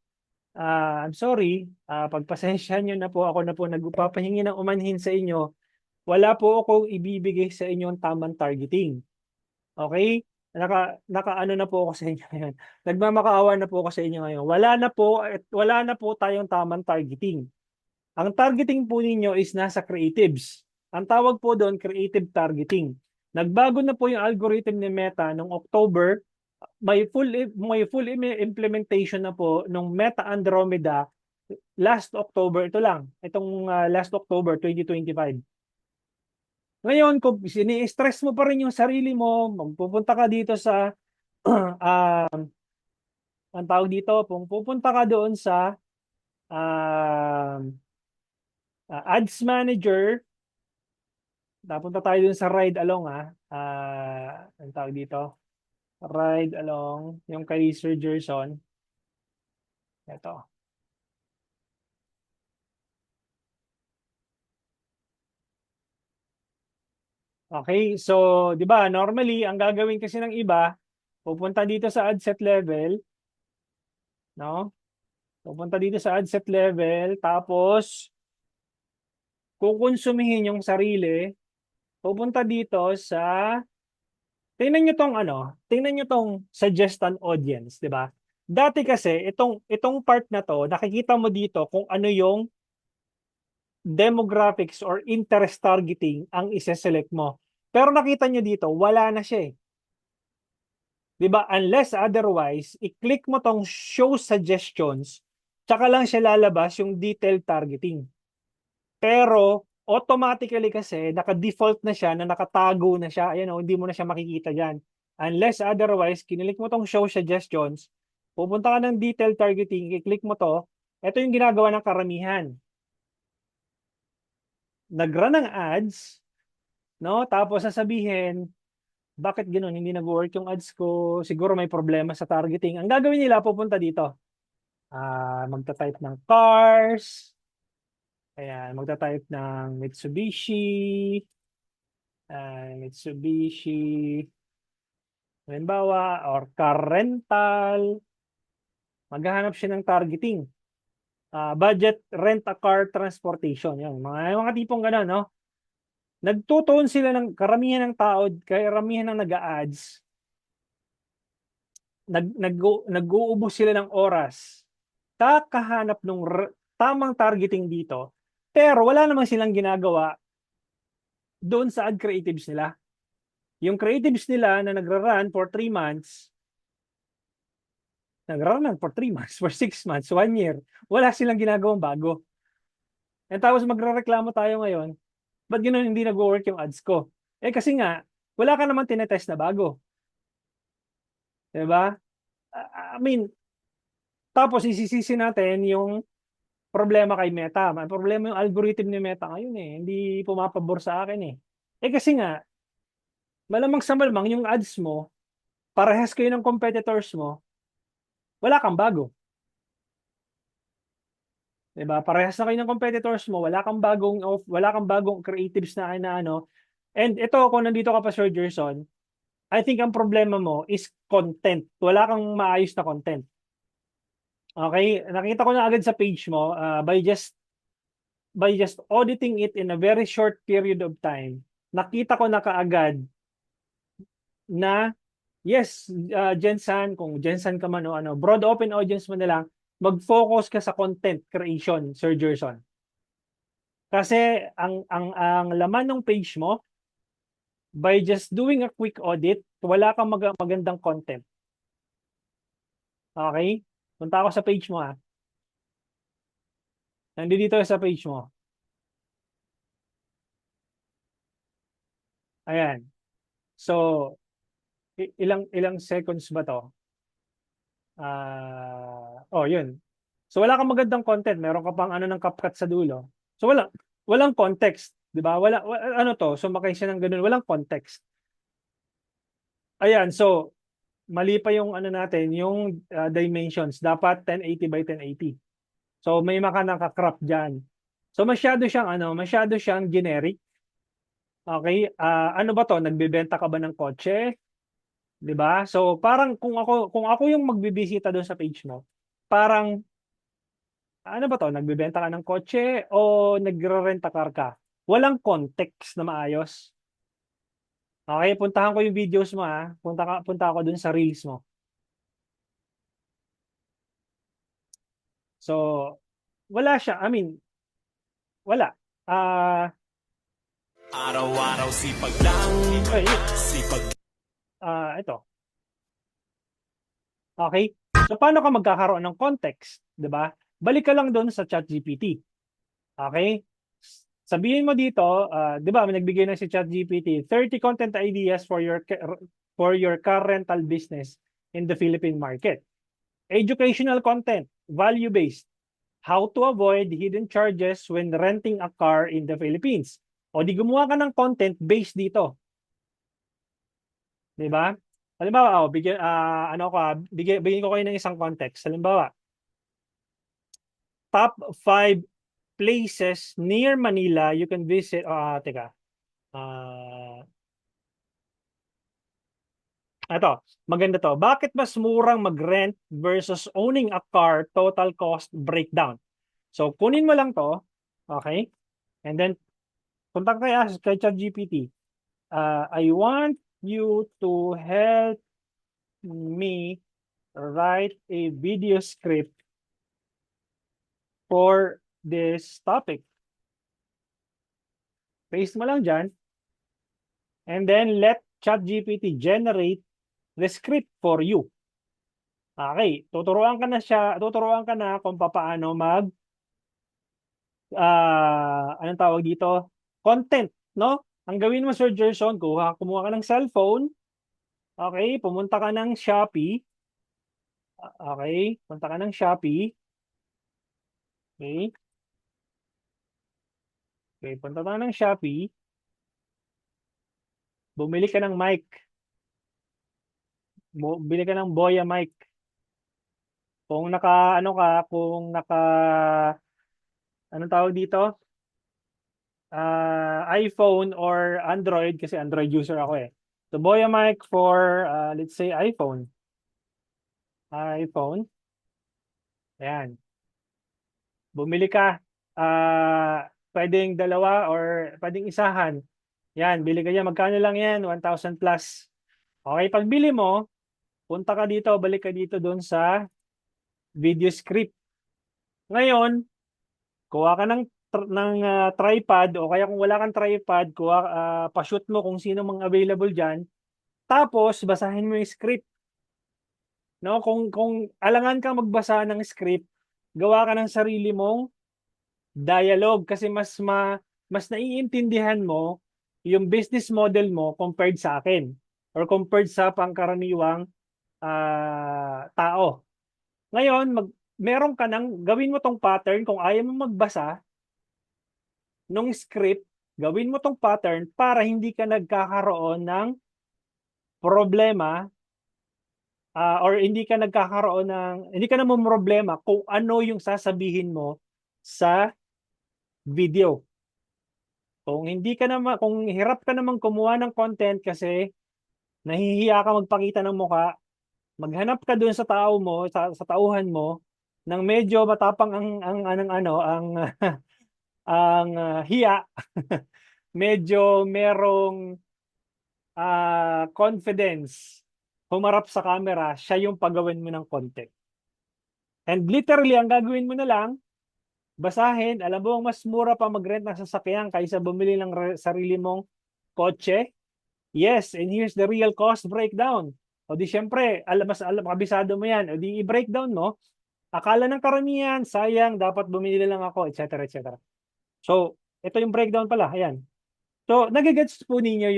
I'm sorry, pagpasensya nyo na po, ako na po nagpapahingi ng umanhin sa inyo. Wala po akong ibibigay sa inyo ang tamang targeting. Okay? Naka-ano na po ako sa inyo ngayon. Nagmamakaawa na po ako sa inyo ngayon. Wala na po tayong tamang targeting. Ang targeting po ninyo is nasa creatives. Ang tawag po doon, creative targeting. Nagbago na po yung algorithm ni Meta noong October. May full implementation na po nung Meta Andromeda last October. Ito lang. Itong last October 2025. Ngayon, kung sini-stress mo pa rin yung sarili mo, magpupunta ka dito sa ang tawag dito, kung pupunta ka doon sa ads manager, napunta tayo dun sa ride along ang tawag dito, ride along, yung kay Sir Gerson. Ito. Okay, so 'di ba, normally ang gagawin kasi ng iba, pupunta dito sa ad set level, no? Pupunta dito sa ad set level, tapos kukonsumihin yung sarili, pupunta dito sa tingnan niyo tong suggested audience, 'di ba? Dati kasi itong part na to, nakikita mo dito kung ano yung demographics or interest targeting ang ise-select mo. Pero nakita niyo dito, wala na siya eh. 'Di ba? Unless otherwise, i-click mo tong show suggestions, tsaka lang siya lalabas yung detailed targeting. Pero automatically kasi naka-default na siya na nakatago na siya. Ayan, hindi mo na siya makikita diyan. Unless otherwise, kinilik mo tong show suggestions, pupunta ka ng detailed targeting, i-click mo to. Ito yung ginagawa ng karamihan. Nag-run ng ads, no? Tapos sasabihin, bakit ganoon hindi nag-work yung ads ko? Siguro may problema sa targeting. Ang gagawin nila, pupunta dito. Magta-type ng cars. Ayan, magta-type ng Mitsubishi. Mitsubishi. Halimbawa, or car rental. Maghahanap siya ng targeting. Budget rent a car transportation. Yan, mga tipong gano'n, no? Nagtutuon sila ng karamihan ng tao, karamihan ng nag-a-ads. Nag-uubos sila ng oras. Kakahanap ng tamang targeting dito. Pero wala namang silang ginagawa doon sa ad creatives nila. Yung creatives nila na nagra-run for 3 months, nagra-run for 3 months, for 6 months, 1 year, wala silang ginagawang bago. And tapos magre-reklamo tayo ngayon, ba't ganoon hindi nag-work yung ads ko? Kasi nga, wala ka naman tinetest na bago. Diba? I mean, tapos isisisi natin yung problema kay Meta. May problema yung algorithm ni Meta ngayon eh. Hindi pumapabor sa akin eh. Kasi nga, malamang sa malamang yung ads mo, parehas kayo ng competitors mo, wala kang bago. Diba? Parehas na kayo ng competitors mo, wala kang bagong creatives na ano. And ito, kung nandito ka pa, Sir Gerson, I think ang problema mo is content. Wala kang maayos na content. Okay? Nakita ko na agad sa page mo, by just auditing it in a very short period of time, nakita ko na kaagad na yes, Jensan, kung Jensan ka man o ano, broad open audience mo na lang, mag-focus ka sa content creation, Sir Gerson. Kasi ang laman ng page mo, by just doing a quick audit, wala kang magandang content. Okay? Punta ako sa page mo ha. Nandito sa page mo. Ayan. So, ilang seconds ba to? Yun. So wala kang magandang content, meron ka pang ano ng CapCut sa dulo. So walang context, 'di ba? Ano to, sumakay siya ng ganun, walang context. Ayan, so mali pa yung ano natin, yung dimensions, dapat 1080 by 1080. So may maka naka-crop diyan. So masyado siyang generic. Okay? Ano ba to? Nagbebenta ka ba ng kotse? 'Di ba? So parang kung ako yung magbibisita doon sa page mo, parang ano ba to? Nagbebenta ka ng kotse o nagre-rent-a-car ka? Walang context na maayos. Okay, puntahan ko yung videos mo ha. Punta ako dun sa reels mo. So, wala siya. I mean, wala. Ah, Araw-araw sipag lang, ay, sipag. ito. Okay? So, paano ka magkakaroon ng context? 'Di ba? Balik ka lang doon sa ChatGPT. Okay? Sabihin mo dito, 'di ba, may nagbigay na si ChatGPT 30 content ideas for your car rental business in the Philippine market. Educational content, value-based. How to avoid hidden charges when renting a car in the Philippines. O di gumawa ka ng content based dito. 'Di ba? Halimbawa, bigyan ko kayo ng isang context. Halimbawa, top 5 places near Manila you can visit. Teka. Ito, maganda to. Bakit mas murang mag-rent versus owning a car, total cost breakdown? So, kunin mo lang to. Okay? And then, punta ka kay ChatGPT. I want you to help me write a video script for this topic. Paste mo lang dyan. And then, let ChatGPT generate the script for you. Okay, tuturuan ka na kung paano anong tawag dito? Content, no? Ang gawin mo, Sir Gerson, kumuha ka ng cellphone, okay, pumunta ka ng Shopee, okay, punta ka ng Shopee, okay, okay, punta ka ng Shopee, bumili ka ng mic, bumili ka ng Boya mic. Kung anong tawag dito? iPhone or Android, kasi Android user ako eh. So, Boya mic for, let's say, iPhone. iPhone. Ayan. Bumili ka. Pwedeng dalawa or pwedeng isahan. Yan, bili ka yan. Magkano lang yan? 1,000 plus. Okay, pagbili mo, punta ka dito, balik ka dito doon sa video script. Ngayon, kuha ka ng tripod o kaya kung wala kang tripod, pa-shoot mo kung sino mang available diyan. Tapos basahin mo yung script. No, kung alangan kang magbasa ng script, gawa ka ng sarili mong dialogue kasi mas naiintindihan mo yung business model mo compared sa akin or compared sa pangkaraniwang tao. Ngayon, meron ka gawin mo tong pattern kung ayaw mo magbasa nung script, gawin mo tong pattern para hindi ka nagkakaroon ng problema or hindi ka nagkakaroon ng, hindi ka na problema kung ano yung sasabihin mo sa video. Kung hindi ka naman, kung hirap ka naman kumuha ng content kasi nahihiya ka magpakita ng muka, maghanap ka dun sa tao mo, sa tauhan mo, ng medyo matapang ang ang hiya, medyo merong confidence, humarap sa camera, siya yung pagawin mo ng content. And literally, ang gagawin mo na lang, basahin, alam mo, mas mura pa mag-rent ng sasakyan kaysa bumili ng sarili mong kotse. Yes, and here's the real cost breakdown. O di syempre, kabisado mo yan. O di i-breakdown mo. Akala ng karamihan, sayang, dapat bumili lang ako, etc. etc. So, ito yung breakdown pala. Ayan. So, nagigets po ninyo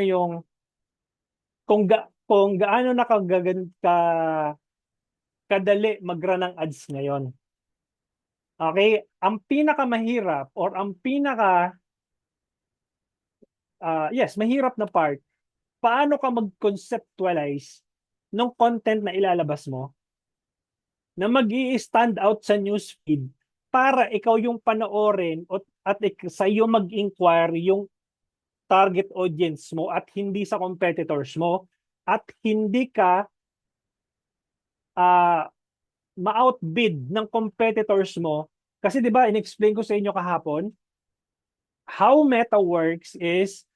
yung kung gaano kadali mag-run ng ads ngayon. Okay? Ang pinakamahirap or ang mahirap na part, paano ka mag-conceptualize ng content na ilalabas mo na mag-i-stand out sa newsfeed para ikaw yung panoorin at sa iyo mag-inquire yung target audience mo at hindi sa competitors mo at hindi ka ma-outbid ng competitors mo. Kasi 'di ba, in-explain ko sa inyo kahapon, how Meta works is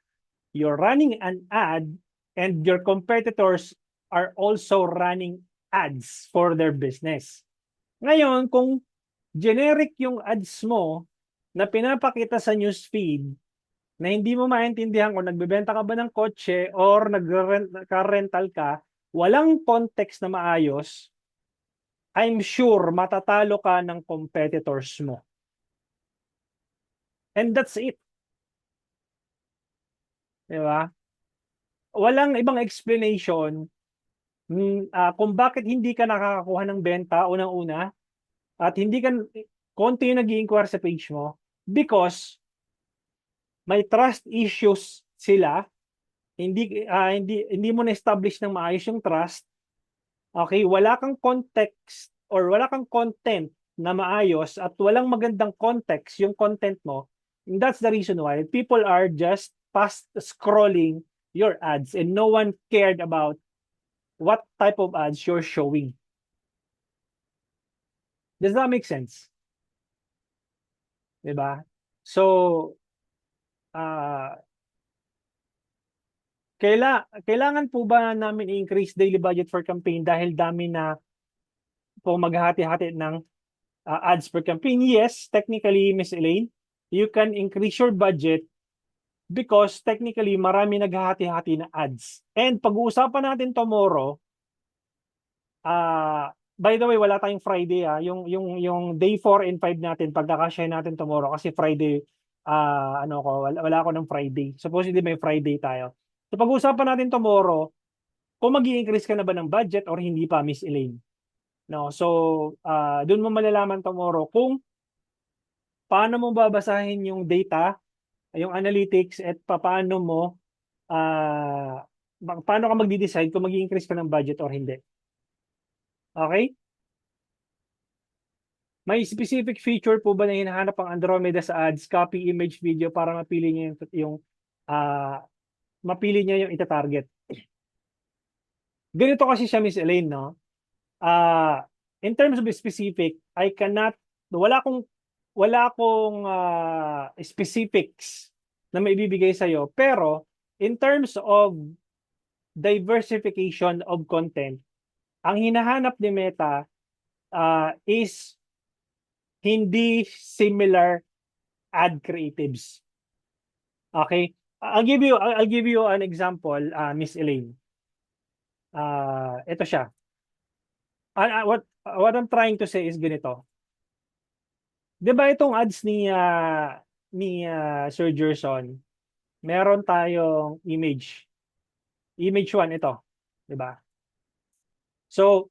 you're running an ad and your competitors are also running ads for their business. Ngayon, kung generic yung ads mo na pinapakita sa newsfeed na hindi mo maintindihan kung nagbebenta ka ba ng kotse or nag-rental ka, walang context na maayos, I'm sure matatalo ka ng competitors mo. And that's it. Diba? Walang ibang explanation kung bakit hindi ka nakakakuha ng benta unang-una at hindi ka konti yung nag-i-inquire sa page mo because may trust issues sila. Hindi mo na-establish ng maayos yung trust. Okay, wala kang context or wala kang content na maayos at walang magandang context yung content mo. And that's the reason why people are just fast scrolling your ads and no one cared about what type of ads you're showing. Does that make sense? Diba? So, kailangan po ba namin i-increase daily budget for campaign dahil dami na po maghahati-hati ng ads per campaign? Yes, technically, Miss Elaine, you can increase your budget because technically marami naghahati-hati na ads. And pag-uusapan natin tomorrow, by the way, wala tayong Friday. Yung day 4 and 5 natin, pagkakashare natin tomorrow kasi Friday, wala ako ng Friday. Supposedly may Friday tayo. So pag-uusapan natin tomorrow, kung mag-i-increase ka na ba ng budget or hindi pa, Miss Elaine. No, so doon mo malalaman tomorrow kung paano mo babasahin yung data, yung analytics at paano ka magde-decide kung mag-i-increase ka ng budget or hindi. Okay? May specific feature po ba na hinahanap ang Andromeda sa ads, copy image video para mapili niya yung ita-target? Ganito kasi siya, Miss Elaine, no? In terms of specific, wala akong specifics na maibibigay sa iyo, pero in terms of diversification of content, ang hinahanap ni Meta is hindi similar ad creatives. Okay? I'll give you an example, Miss Elaine. Ito siya. What I'm trying to say is ganito. 'Di ba itong ads ni Sir Gerson, meron tayong image. Image 1 ito, 'di ba? So,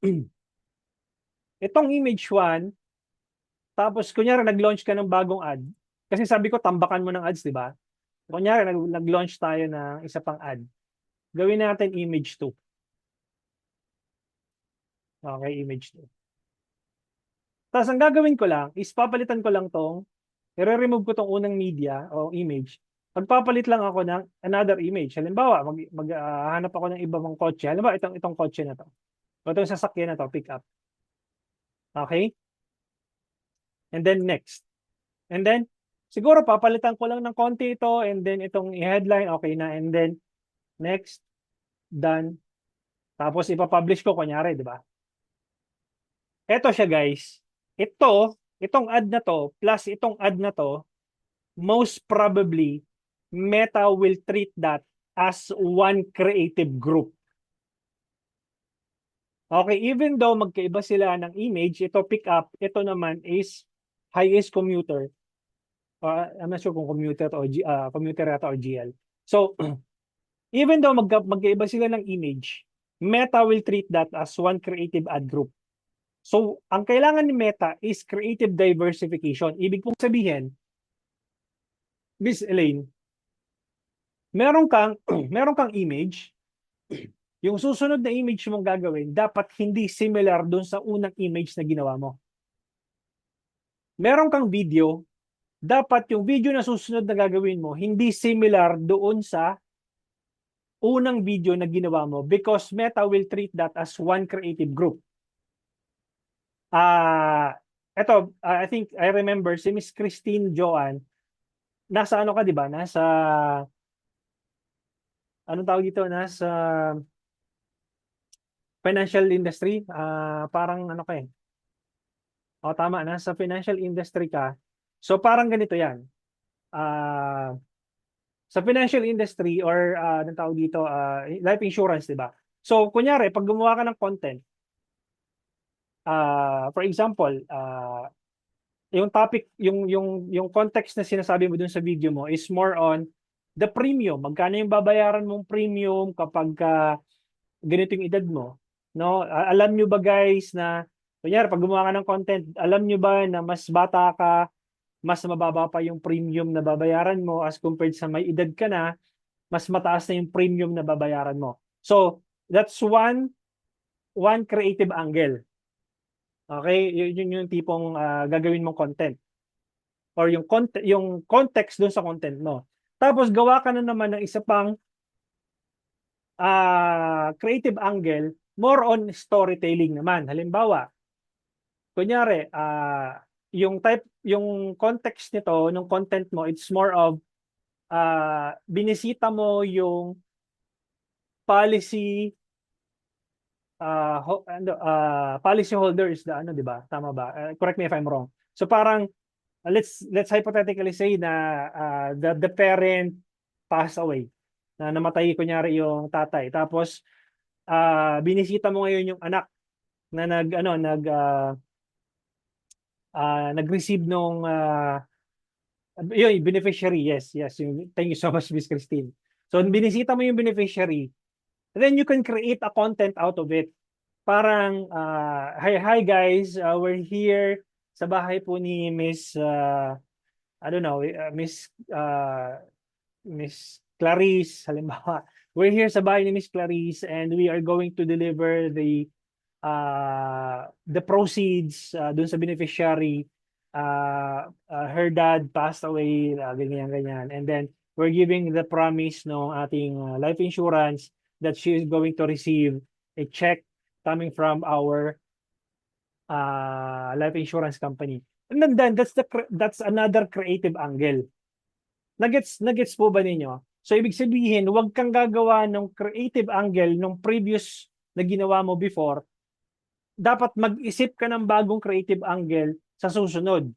itong image 1, tapos kunyari nag-launch ka ng bagong ad. Kasi sabi ko tambakan mo ng ads, 'di ba? Kunyari nag-launch tayo ng isa pang ad. Gawin natin image 2. Okay, image 2. Tapos ang gagawin ko lang is papalitan ko lang tong, i-remove ko tong unang media o image. Magpapalit lang ako ng another image. Halimbawa, maghahanap ako ng iba mong kotse. Halimbawa, itong kotse na to. O itong sasakyan na to, pick up. Okay? And then next. And then, siguro papalitan ko lang ng konti ito and then itong headline, okay na. And then, next, done. Tapos ipapublish ko, kunyari, di ba? Ito siya, guys. Itong ad na to, plus itong ad na to, most probably, Meta will treat that as one creative group. Okay, even though magkaiba sila ng image, ito pick up, ito naman is highest commuter. I'm not sure kung commuter or commuter yata or GL. So, even though magkaiba sila ng image, Meta will treat that as one creative ad group. So, ang kailangan ni Meta is creative diversification. Ibig pong sabihin, Miss Elaine, meron kang image, yung susunod na image mong gagawin, dapat hindi similar dun sa unang image na ginawa mo. Meron kang video, dapat yung video na susunod na gagawin mo, hindi similar doon sa unang video na ginawa mo because Meta will treat that as one creative group. I think I remember si Miss Christine Joan, nasa ano ka, di ba? Nasa, anong tawag dito? Nasa financial industry. Parang ano ka eh. O tama, nasa financial industry ka. So parang ganito yan. Sa financial industry or anong tawag dito, life insurance, di ba? So kunyari, pag gumawa ka ng content, for example, yung topic, yung context na sinasabi mo dun sa video mo is more on the premium. Magkano yung babayaran mong premium kapag ganito yung edad mo? No? Alam nyo ba guys na, kunyari, pag gumawa ka ng content, alam nyo ba na mas bata ka, mas mababa pa yung premium na babayaran mo as compared sa may edad ka na, mas mataas na yung premium na babayaran mo. So, that's one creative angle. Okay, yun yung tipong gagawin mong content or yung context dun sa content mo. Tapos gawa ka na naman ng isa pang creative angle, more on storytelling naman. Halimbawa, kunyari, yung context nito, ng content mo, it's more of binisita mo yung policy policy holder is the ano, di ba? Tama ba? Correct me if I'm wrong. So parang let's hypothetically say na the parent passed away, na namatay kunyari yung tatay. Tapos binisita mo ngayon yung anak na nag-receive nung yun, beneficiary. Yes. Thank you so much, Miss Christine. So binisita mo yung beneficiary. Then you can create a content out of it. Parang, hi guys, we're here sa bahay po ni Miss, I don't know, Miss Clarice, halimbawa. We're here sa bahay ni Miss Clarice and we are going to deliver the proceeds dun sa beneficiary. Her dad passed away, ganyan. And then, we're giving the promise ng ating life insurance that she is going to receive a check coming from our life insurance company. And then that's another creative angle. Nagets po ba ninyo? So ibig sabihin, huwag kang gagawa ng creative angle nung previous na ginawa mo before. Dapat mag-isip ka ng bagong creative angle sa susunod.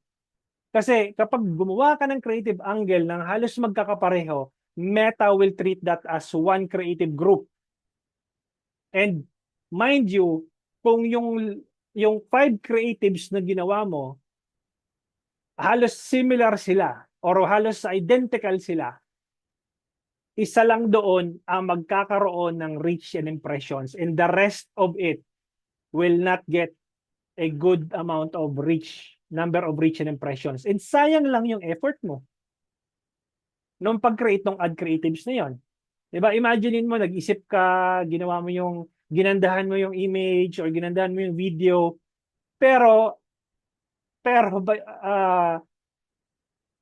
Kasi kapag gumawa ka ng creative angle ng halos magkakapareho, Meta will treat that as one creative group. And mind you, kung yung 5 creatives na ginawa mo, halos similar sila or halos identical sila, isa lang doon ang magkakaroon ng reach and impressions and the rest of it will not get a good amount of number of reach and impressions. And sayang lang yung effort mo nung pag-create ng ad creatives na yon. Diba? Imaginein mo, nag-isip ka, ginawa mo yung, ginandahan mo yung image or ginandahan mo yung video, pero, pero,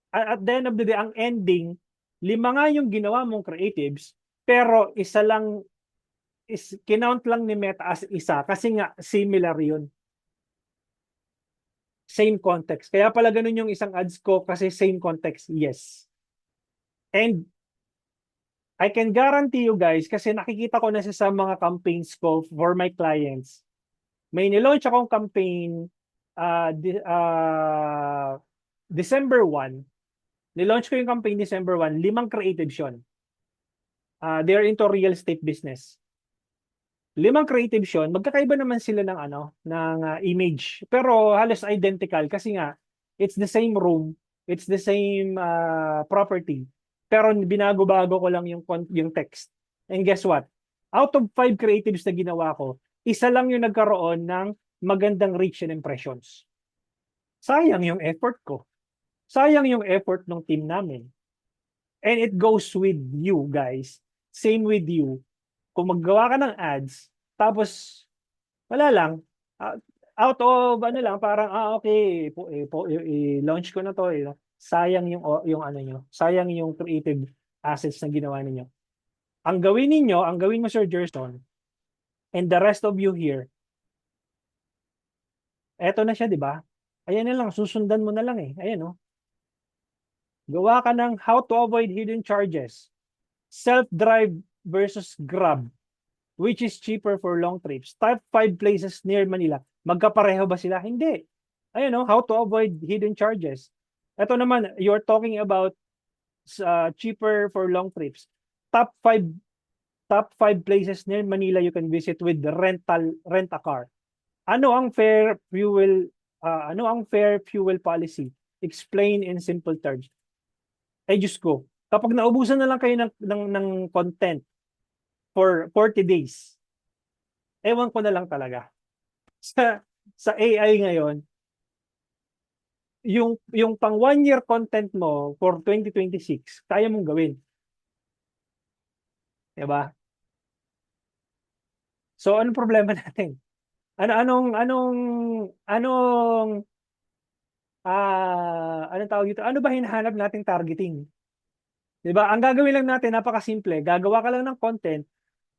at the end of the day, ang ending, 5 nga yung ginawa mong creatives, pero isa lang, kinount lang ni Meta as isa kasi nga similar yun. Same context. Kaya pala ganun yung isang ads ko kasi same context, yes. And I can guarantee you guys, kasi nakikita ko na sa mga campaigns ko for my clients. May nilaunch akong campaign December 1. Nilaunch ko yung campaign December 1, 5 creatives yun. They're into real estate business. 5 creatives yun, magkakaiba naman sila ng image. Pero halos identical kasi nga it's the same room, it's the same property. Pero binago-bago ko lang yung text. And guess what? Out of 5 creatives na ginawa ko, isa lang yung nagkaroon ng magandang reach and impressions. Sayang yung effort ko. Sayang yung effort ng team namin. And it goes with you guys. Same with you. Kung maggawa ka ng ads, tapos wala lang, out of parang okay, i-launch ko na to, sayang yung ano nyo, sayang yung creative assets na ginawa ninyo. Ang gawin mo Sir Gerson, and the rest of you here, eto na siya, di ba? Ayan na lang, susundan mo na lang Ayan Gawa ka ng how to avoid hidden charges. Self-drive versus Grab. Which is cheaper for long trips? Type 5 places near Manila. Magkapareho ba sila? Hindi. Ayun how to avoid hidden charges. Ito naman, you're talking about cheaper for long trips. Top 5 places near Manila you can visit with rent a car. Ano ang fair fuel policy? Explain in simple terms. Ay Diyos ko, kapag naubusan na lang kayo ng content for 40 days. Ewan ko na lang talaga. Sa AI ngayon, yung pang 1 year content mo for 2026, kaya mong gawin. Diba? So, anong problema natin? Anong tawag dito? Ano ba hinahanap nating targeting? Diba? Ang gagawin lang natin, napakasimple. Gagawa ka lang ng content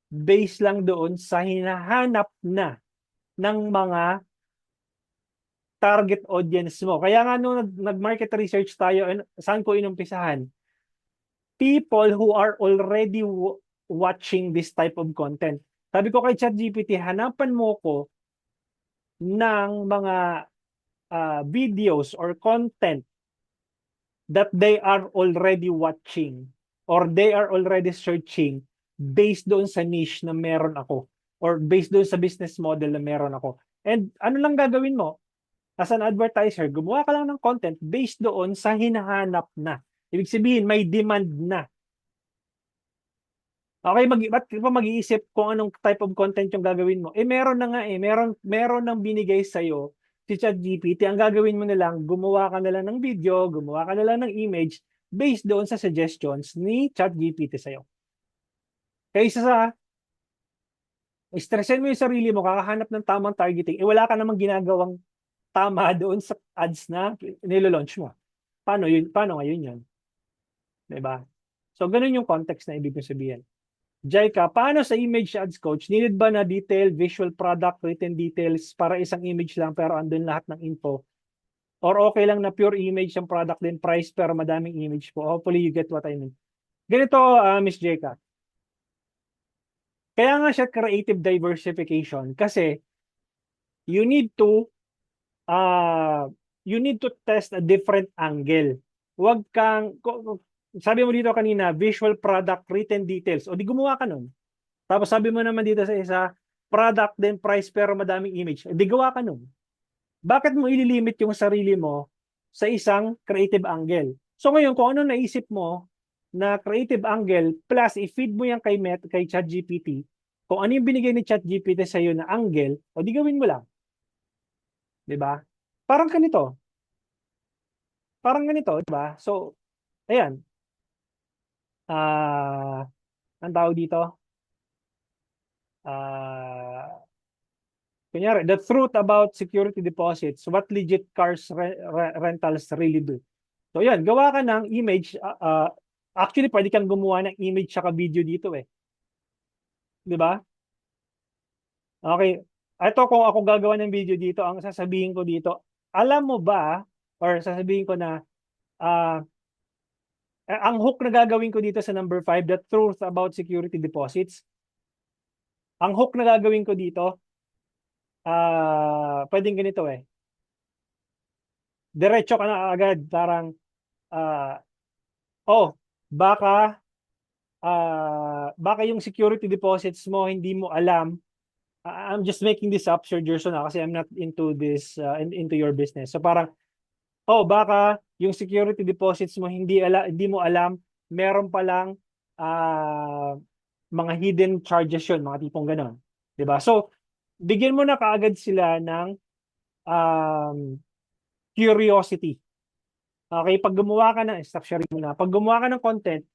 based lang doon sa hinahanap na ng mga target audience mo. Kaya nga nung nag-market research tayo, saan ko inumpisahan? People who are already watching this type of content. Sabi ko kay ChatGPT, hanapan mo ko ng mga videos or content that they are already watching or they are already searching based doon sa niche na meron ako or based doon sa business model na meron ako. And ano lang gagawin mo? As an advertiser, gumawa ka lang ng content based doon sa hinahanap na. Ibig sabihin, may demand na. Okay, ba't pa mag-iisip kung anong type of content yung gagawin mo? Meron na nga meron nang binigay sa'yo si ChatGPT. Ang gagawin mo na lang, gumawa ka na lang ng video, gumawa ka na lang ng image based doon sa suggestions ni ChatGPT sa'yo. Kaysa sa stressin mo yung sarili mo, kakahanap ng tamang targeting, wala ka namang ginagawang tama doon sa ads na nilo-launch mo. Paano ngayon yun? Diba? So, ganun yung context na ibig ko sabihin. Jaika, paano sa image ads coach? Needed ba na detail, visual product, written details para isang image lang pero andun lahat ng info? Or okay lang na pure image ang product din, price pero madaming image po? Hopefully you get what I mean. Ganito, Miss Jaika. Kaya nga siya creative diversification kasi you need to test a different angle. Huwag kang, sabi mo dito kanina, visual product, written details. O di gumawa ka nun. Tapos sabi mo naman dito sa isa, product then price pero madaming image. Di gawa ka nun. Bakit mo ililimit yung sarili mo sa isang creative angle? So ngayon, kung ano naisip mo na creative angle, plus i-feed mo yan kay ChatGPT, kung ano yung binigay ni ChatGPT sa iyo na angle, o di gawin mo lang. Di ba? Parang ganito. Di ba? So, ayan. ang tawag dito, ah, kunyari, the truth about security deposits, what legit cars rentals really do. So yan, gawa ka ng image. Actually, pwede kang gumawa ng image saka video dito eh. Di ba? Okay. Ito kung ako gagawa ng video dito, ang sasabihin ko dito, alam mo ba, or sasabihin ko na, ah, ang hook na gagawin ko dito sa number 5, the truth about security deposits. Ang hook na gagawin ko dito, pwedeng ganito eh. Diretso ka na agad, parang, ah, oh, baka, baka yung security deposits mo, hindi mo alam. I'm just making this up, Sir Gerson, kasi I'm not into this, into your business. So parang, oh, baka yung security deposits mo hindi mo alam, meron palang mga hidden charges yun, mga tipong ganon. 'Di ba? So, bigyan mo na kaagad sila ng um, curiosity. Okay, pag gumawa ka ng, stop sharing mo na. Pag gumawa ka ng content,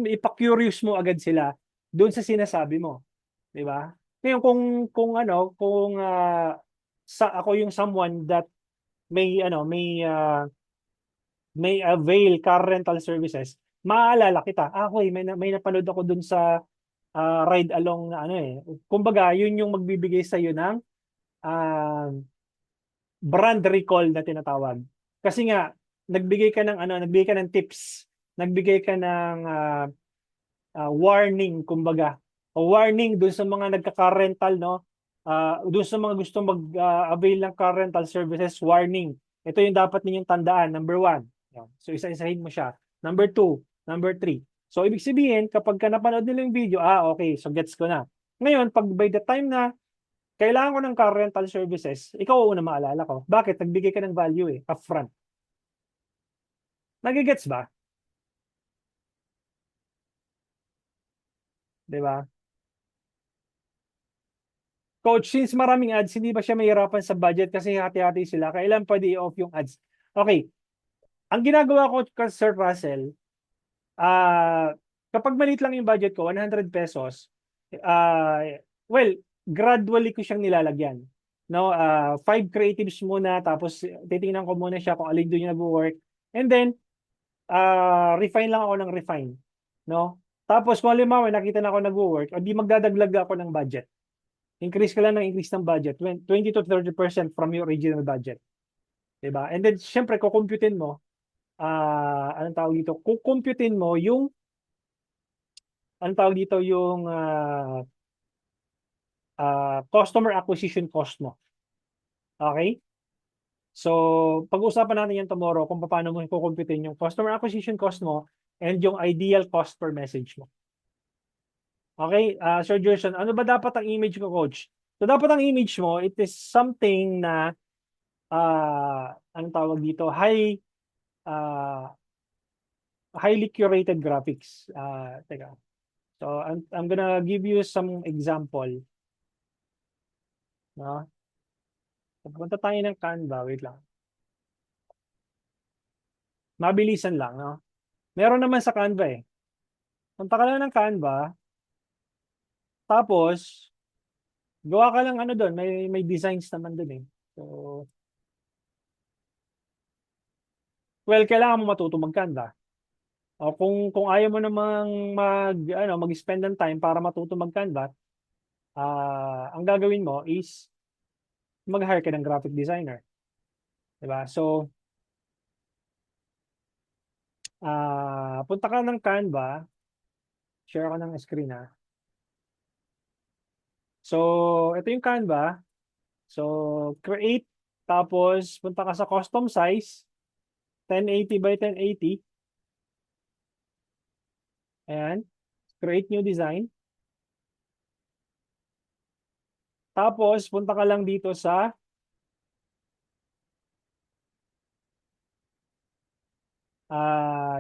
ipa-curious mo agad sila doon sa sinasabi mo, 'di ba? Ngayon kung ako yung someone that may avail car rental services, maaalala kita. Okay, may napanood ako dun sa ride along na ano eh. Kumbaga, yun yung magbibigay sa iyo ng uh, brand recall na tinatawag. Kasi nga nagbigay ka ng tips, nagbigay ka ng warning kumbaga. O warning dun sa mga nagka-car rental, no? Dun sa mga gustong mag-avail ng car rental services, warning. Ito yung dapat ninyong tandaan. Number 1. So isa-isahin mo siya. Number 2, number 3. So ibig sabihin, kapag ka napanood nila yung video, okay, so gets ko na. Ngayon, pag by the time na kailangan ko ng car rental services, ikaw una maalala ko. Bakit? Nagbigay ka ng value upfront. Nagigets ba? Di ba? Coach, since maraming ads, hindi ba siya mahirapan sa budget kasi hati-hati sila? Kailan pwede i-off yung ads? Okay. Ang ginagawa ko, Sir Russell, kapag maliit lang yung budget ko, 100 pesos, well, gradually ko siyang nilalagyan. No, 5 creatives muna, tapos titingnan ko muna siya kung alin doon yung nag-work. And then, refine lang ako ng refine. No? Tapos kung halimbawa nakita na ako nag-work, di magdadaglag ako ng budget. Increase ka lang ng increase ng budget, 20 to 30% from your original budget. Diba? And then, syempre, kukumputin mo, anong tawag dito? Kukumputin mo yung, anong tawag dito, yung customer acquisition cost mo. Okay? So, pag-uusapan natin yan tomorrow kung paano mo kukumputin yung customer acquisition cost mo and yung ideal cost per message mo. Okay, Sir Gerson, ano ba dapat ang image ko, Coach? So, dapat ang image mo, it is something na, anong tawag dito, highly curated graphics. Teka. So, I'm gonna give you some example. No? Punta tayo ng Canva. Wait lang. Mabilisan lang, no? Meron naman sa Canva eh. Punta ka lang ng Canva. Tapos, gawa ka lang ano doon. May designs naman doon eh. So, well, kailangan mo matuto mag-Canva. O kung ayaw mo namang mag-spend ng time para matuto mag-Canva, ang gagawin mo is mag-hire ka ng graphic designer. Diba? So, punta ka ng Canva, share ko ng screen ha. So, ito yung Canva. So, create, tapos punta ka sa custom size, 1080 by 1080. Ayan. Create new design. Tapos, punta ka lang dito sa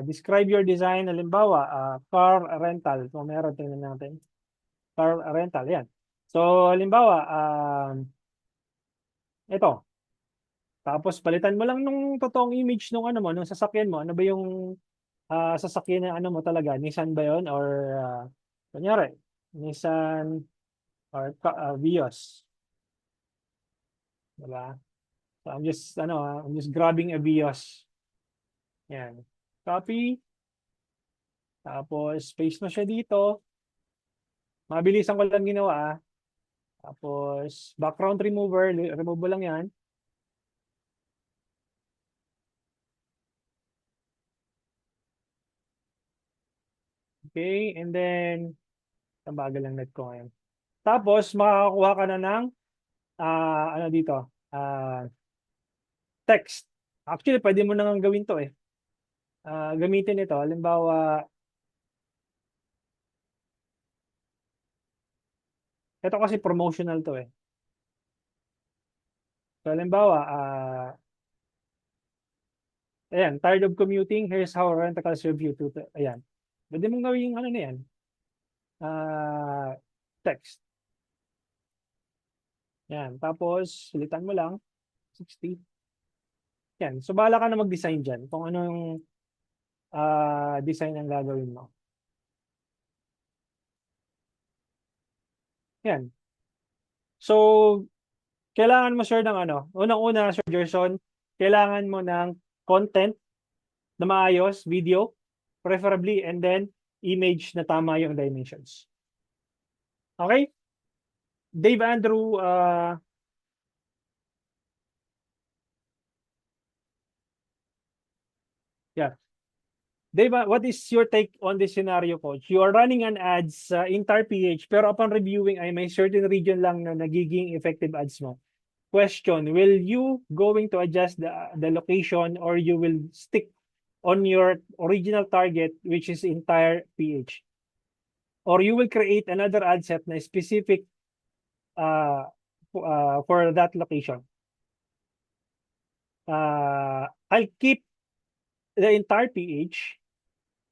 describe your design. Halimbawa, car rental. So, meron, tingnan natin. Car rental, yan. So, halimbawa, ito. Tapos, palitan mo lang nung totoong image nung ano mo, nung sasakyan mo. Ano ba yung sasakyan na ano mo talaga, Nissan ba yun? Or kunyari, Nissan or Vios. Diba? So I'm just grabbing a Vios. Yan. Copy. Tapos, paste mo siya dito. Mabilisan ko lang ginawa. Tapos, background remover. Remove mo lang yan. Okay, and then, tabagal lang net ko ngayon. Tapos, makakakuha ka na ng, ano dito, text. Actually, pwede mo nang gawin to eh. Gamitin ito. Halimbawa, ito kasi promotional to eh. So, halimbawa, ayan, tired of commuting, here's how rental serve you to, ayan. Pwede mong gawin yung ano na yan. Text. Yan. Tapos, sulitan mo lang. 60. Yan. So, bahala ka na mag-design dyan kung anong design ang gagawin mo. Yan. So, kailangan mo, sir, ng ano. Unang-una, Sir Gerson, kailangan mo ng content na maayos, video, preferably, and then image na tama yung dimensions. Okay? Dave Andrew, yeah. Dave, what is your take on this scenario, coach? You are running an ads in TAR-PH, pero upon reviewing ay may certain region lang na nagiging effective ads mo. Question, will you going to adjust the location or you will stick on your original target, which is entire PH? Or you will create another ad set na specific for that location? I'll keep the entire PH.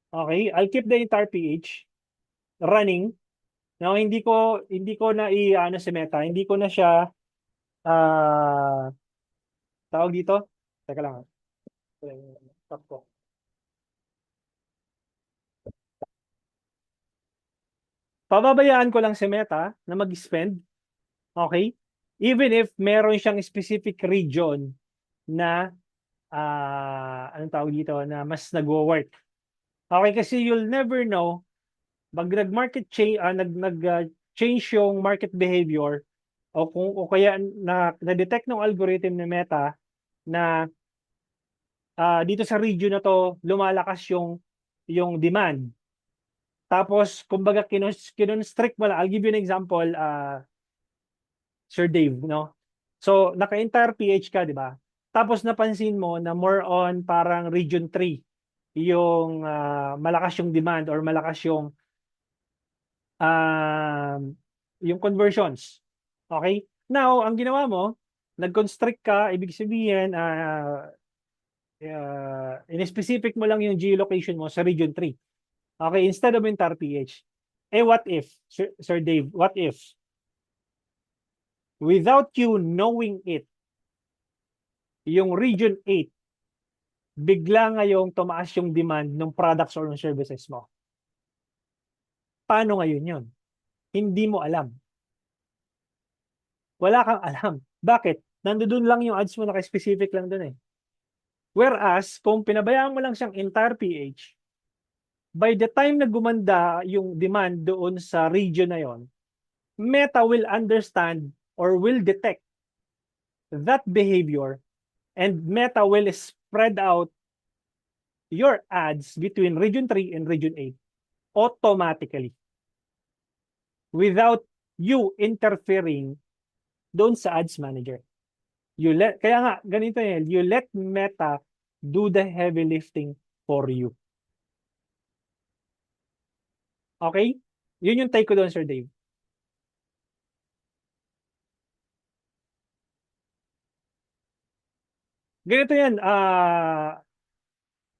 Okay, I'll keep the entire PH running. Now, hindi ko na i-ano si Meta, hindi ko na siya tawag dito. Teka lang. Stop ko. Pababayaan ko lang si Meta na mag-spend. Okay? Even if meron siyang specific region na anong tawag dito, na mas nagwo-work. Okay, kasi you'll never know pag nag-market change, change yung market behavior o kaya na-detect ng algorithm ng Meta na dito sa region na to lumalakas yung demand. Tapos kumbaga kinonstrict mo lang. I'll give you an example, Sir Dave, no? So naka-entire PH ka, di ba? Tapos napansin mo na more on parang region 3 yung malakas yung demand or malakas yung conversions. Okay? Now, ang ginawa mo, nag-constrict ka, ibig sabihin, in-specific mo lang yung geolocation mo sa region 3. Okay? Instead of entire PH. What if, Sir Dave, what if, without you knowing it, yung region 8, bigla ngayong tumaas yung demand ng products or ng services mo? Paano ngayon yun? Hindi mo alam. Wala kang alam. Bakit? Nandoon lang yung ads mo, naka-specific lang doon eh. Whereas, kung pinabayaan mo lang siyang entire PH, by the time na gumanda yung demand doon sa region na yon, Meta will understand or will detect that behavior and Meta will spread out your ads between region 3 and region 8 automatically without you interfering doon sa ads manager. Kaya nga, ganito yan, you let Meta do the heavy lifting for you. Okay? Yun yung take ko doon, Sir Dave. Ganito yan,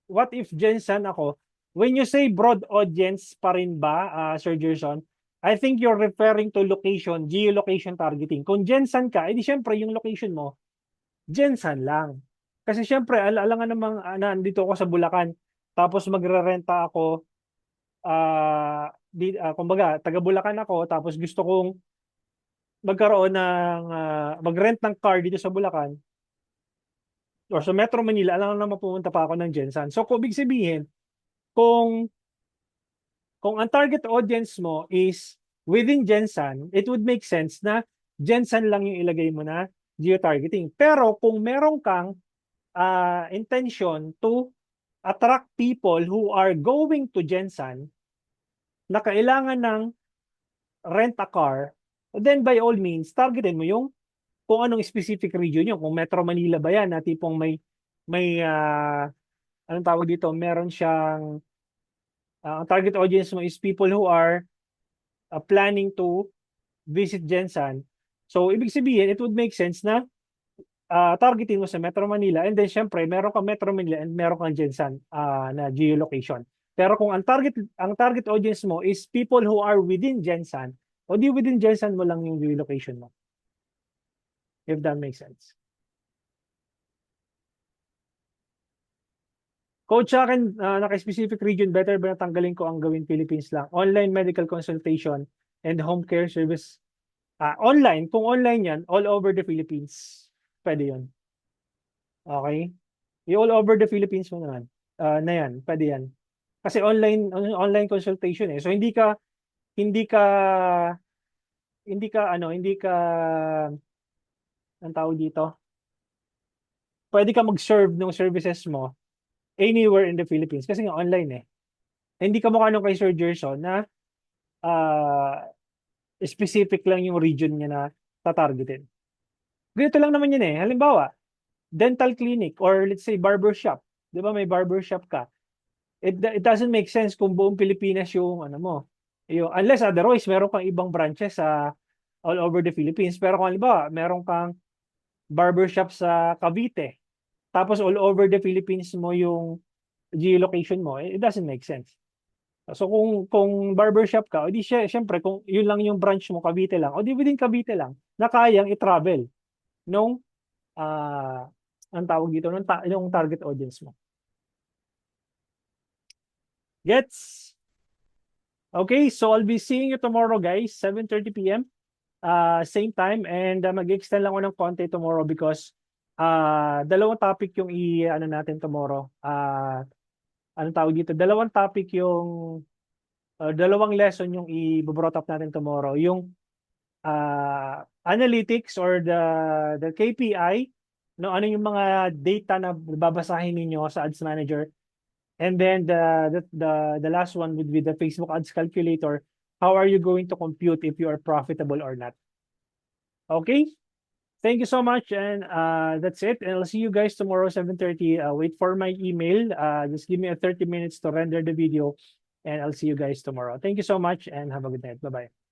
what if Jensen ako, when you say broad audience pa rin ba, Sir Gerson, I think you're referring to location, geolocation targeting. Kung Jensen ka, edi syempre yung location mo, Jensen lang. Kasi syempre, alangan namang nandito ako sa Bulacan, tapos magrerenta ako, kumbaga, taga Bulacan ako, tapos gusto kong magkaroon ng, mag-rent ng car dito sa Bulacan, or sa Metro Manila, alam na mapupunta pa ako ng Gensan. So, kung ibig sabihin, kung ang target audience mo is within Gensan, it would make sense na Gensan lang yung ilagay mo na geo-targeting. Pero kung meron kang intention to attract people who are going to Gensan na kailangan ng rent a car, then by all means, targetin mo yung kung anong specific region yun. Kung Metro Manila ba yan, na tipong may anong tawag dito, meron siyang, ang target audience mo is people who are planning to visit Gensan. So, ibig sabihin, it would make sense na targetin mo sa Metro Manila, and then syempre, meron kang Metro Manila and meron kang Gensan na geolocation. Pero kung ang target audience mo is people who are within Gensan, o di within Gensan mo lang yung geolocation mo. If that makes sense. Coach, sa akin, naka-specific region, better ba natanggalin ko ang gawin Philippines lang? Online medical consultation and home care service. Online, kung online yan, all over the Philippines. Pwede yun. Okay? All over the Philippines mo naman. Na yan, pwede yan. Kasi online consultation eh. So hindi ka ang tawag dito. Pwede ka mag-serve ng services mo anywhere in the Philippines kasi nga online eh. Hindi ka mukha nung kay Sir Gerson na specific lang yung region niya na tatargetin. Ganito lang naman yun eh. Halimbawa, dental clinic or let's say barbershop. Di ba may barbershop ka? It doesn't make sense kung buong Pilipinas yung ano mo. Unless otherwise, meron kang ibang branches sa all over the Philippines. Pero kung halimbawa, meron kang barbershop sa Cavite, tapos all over the Philippines mo yung geolocation mo, it doesn't make sense. So kung barbershop ka, o di syempre kung yun lang yung branch mo, Cavite lang, o di within Cavite lang, na kayang i-travel nung ang tawag dito, yung target audience mo. Gets? Okay, so I'll be seeing you tomorrow, guys, 7:30 p.m. Same time, and mag-extend lang ako ng konti tomorrow because dalawang topic yung natin tomorrow. Anong tawag dito? Dalawang topic yung dalawang lesson yung i-brought up natin tomorrow. Yung analytics or the KPI, no, ano yung mga data na babasahin niyo sa Ads Manager. And then the last one would be the Facebook Ads Calculator. How are you going to compute if you are profitable or not? Okay? Thank you so much, and that's it. And I'll see you guys tomorrow 7:30. Wait for my email. Just give me 30 minutes to render the video, and I'll see you guys tomorrow. Thank you so much, and have a good night. Bye-bye.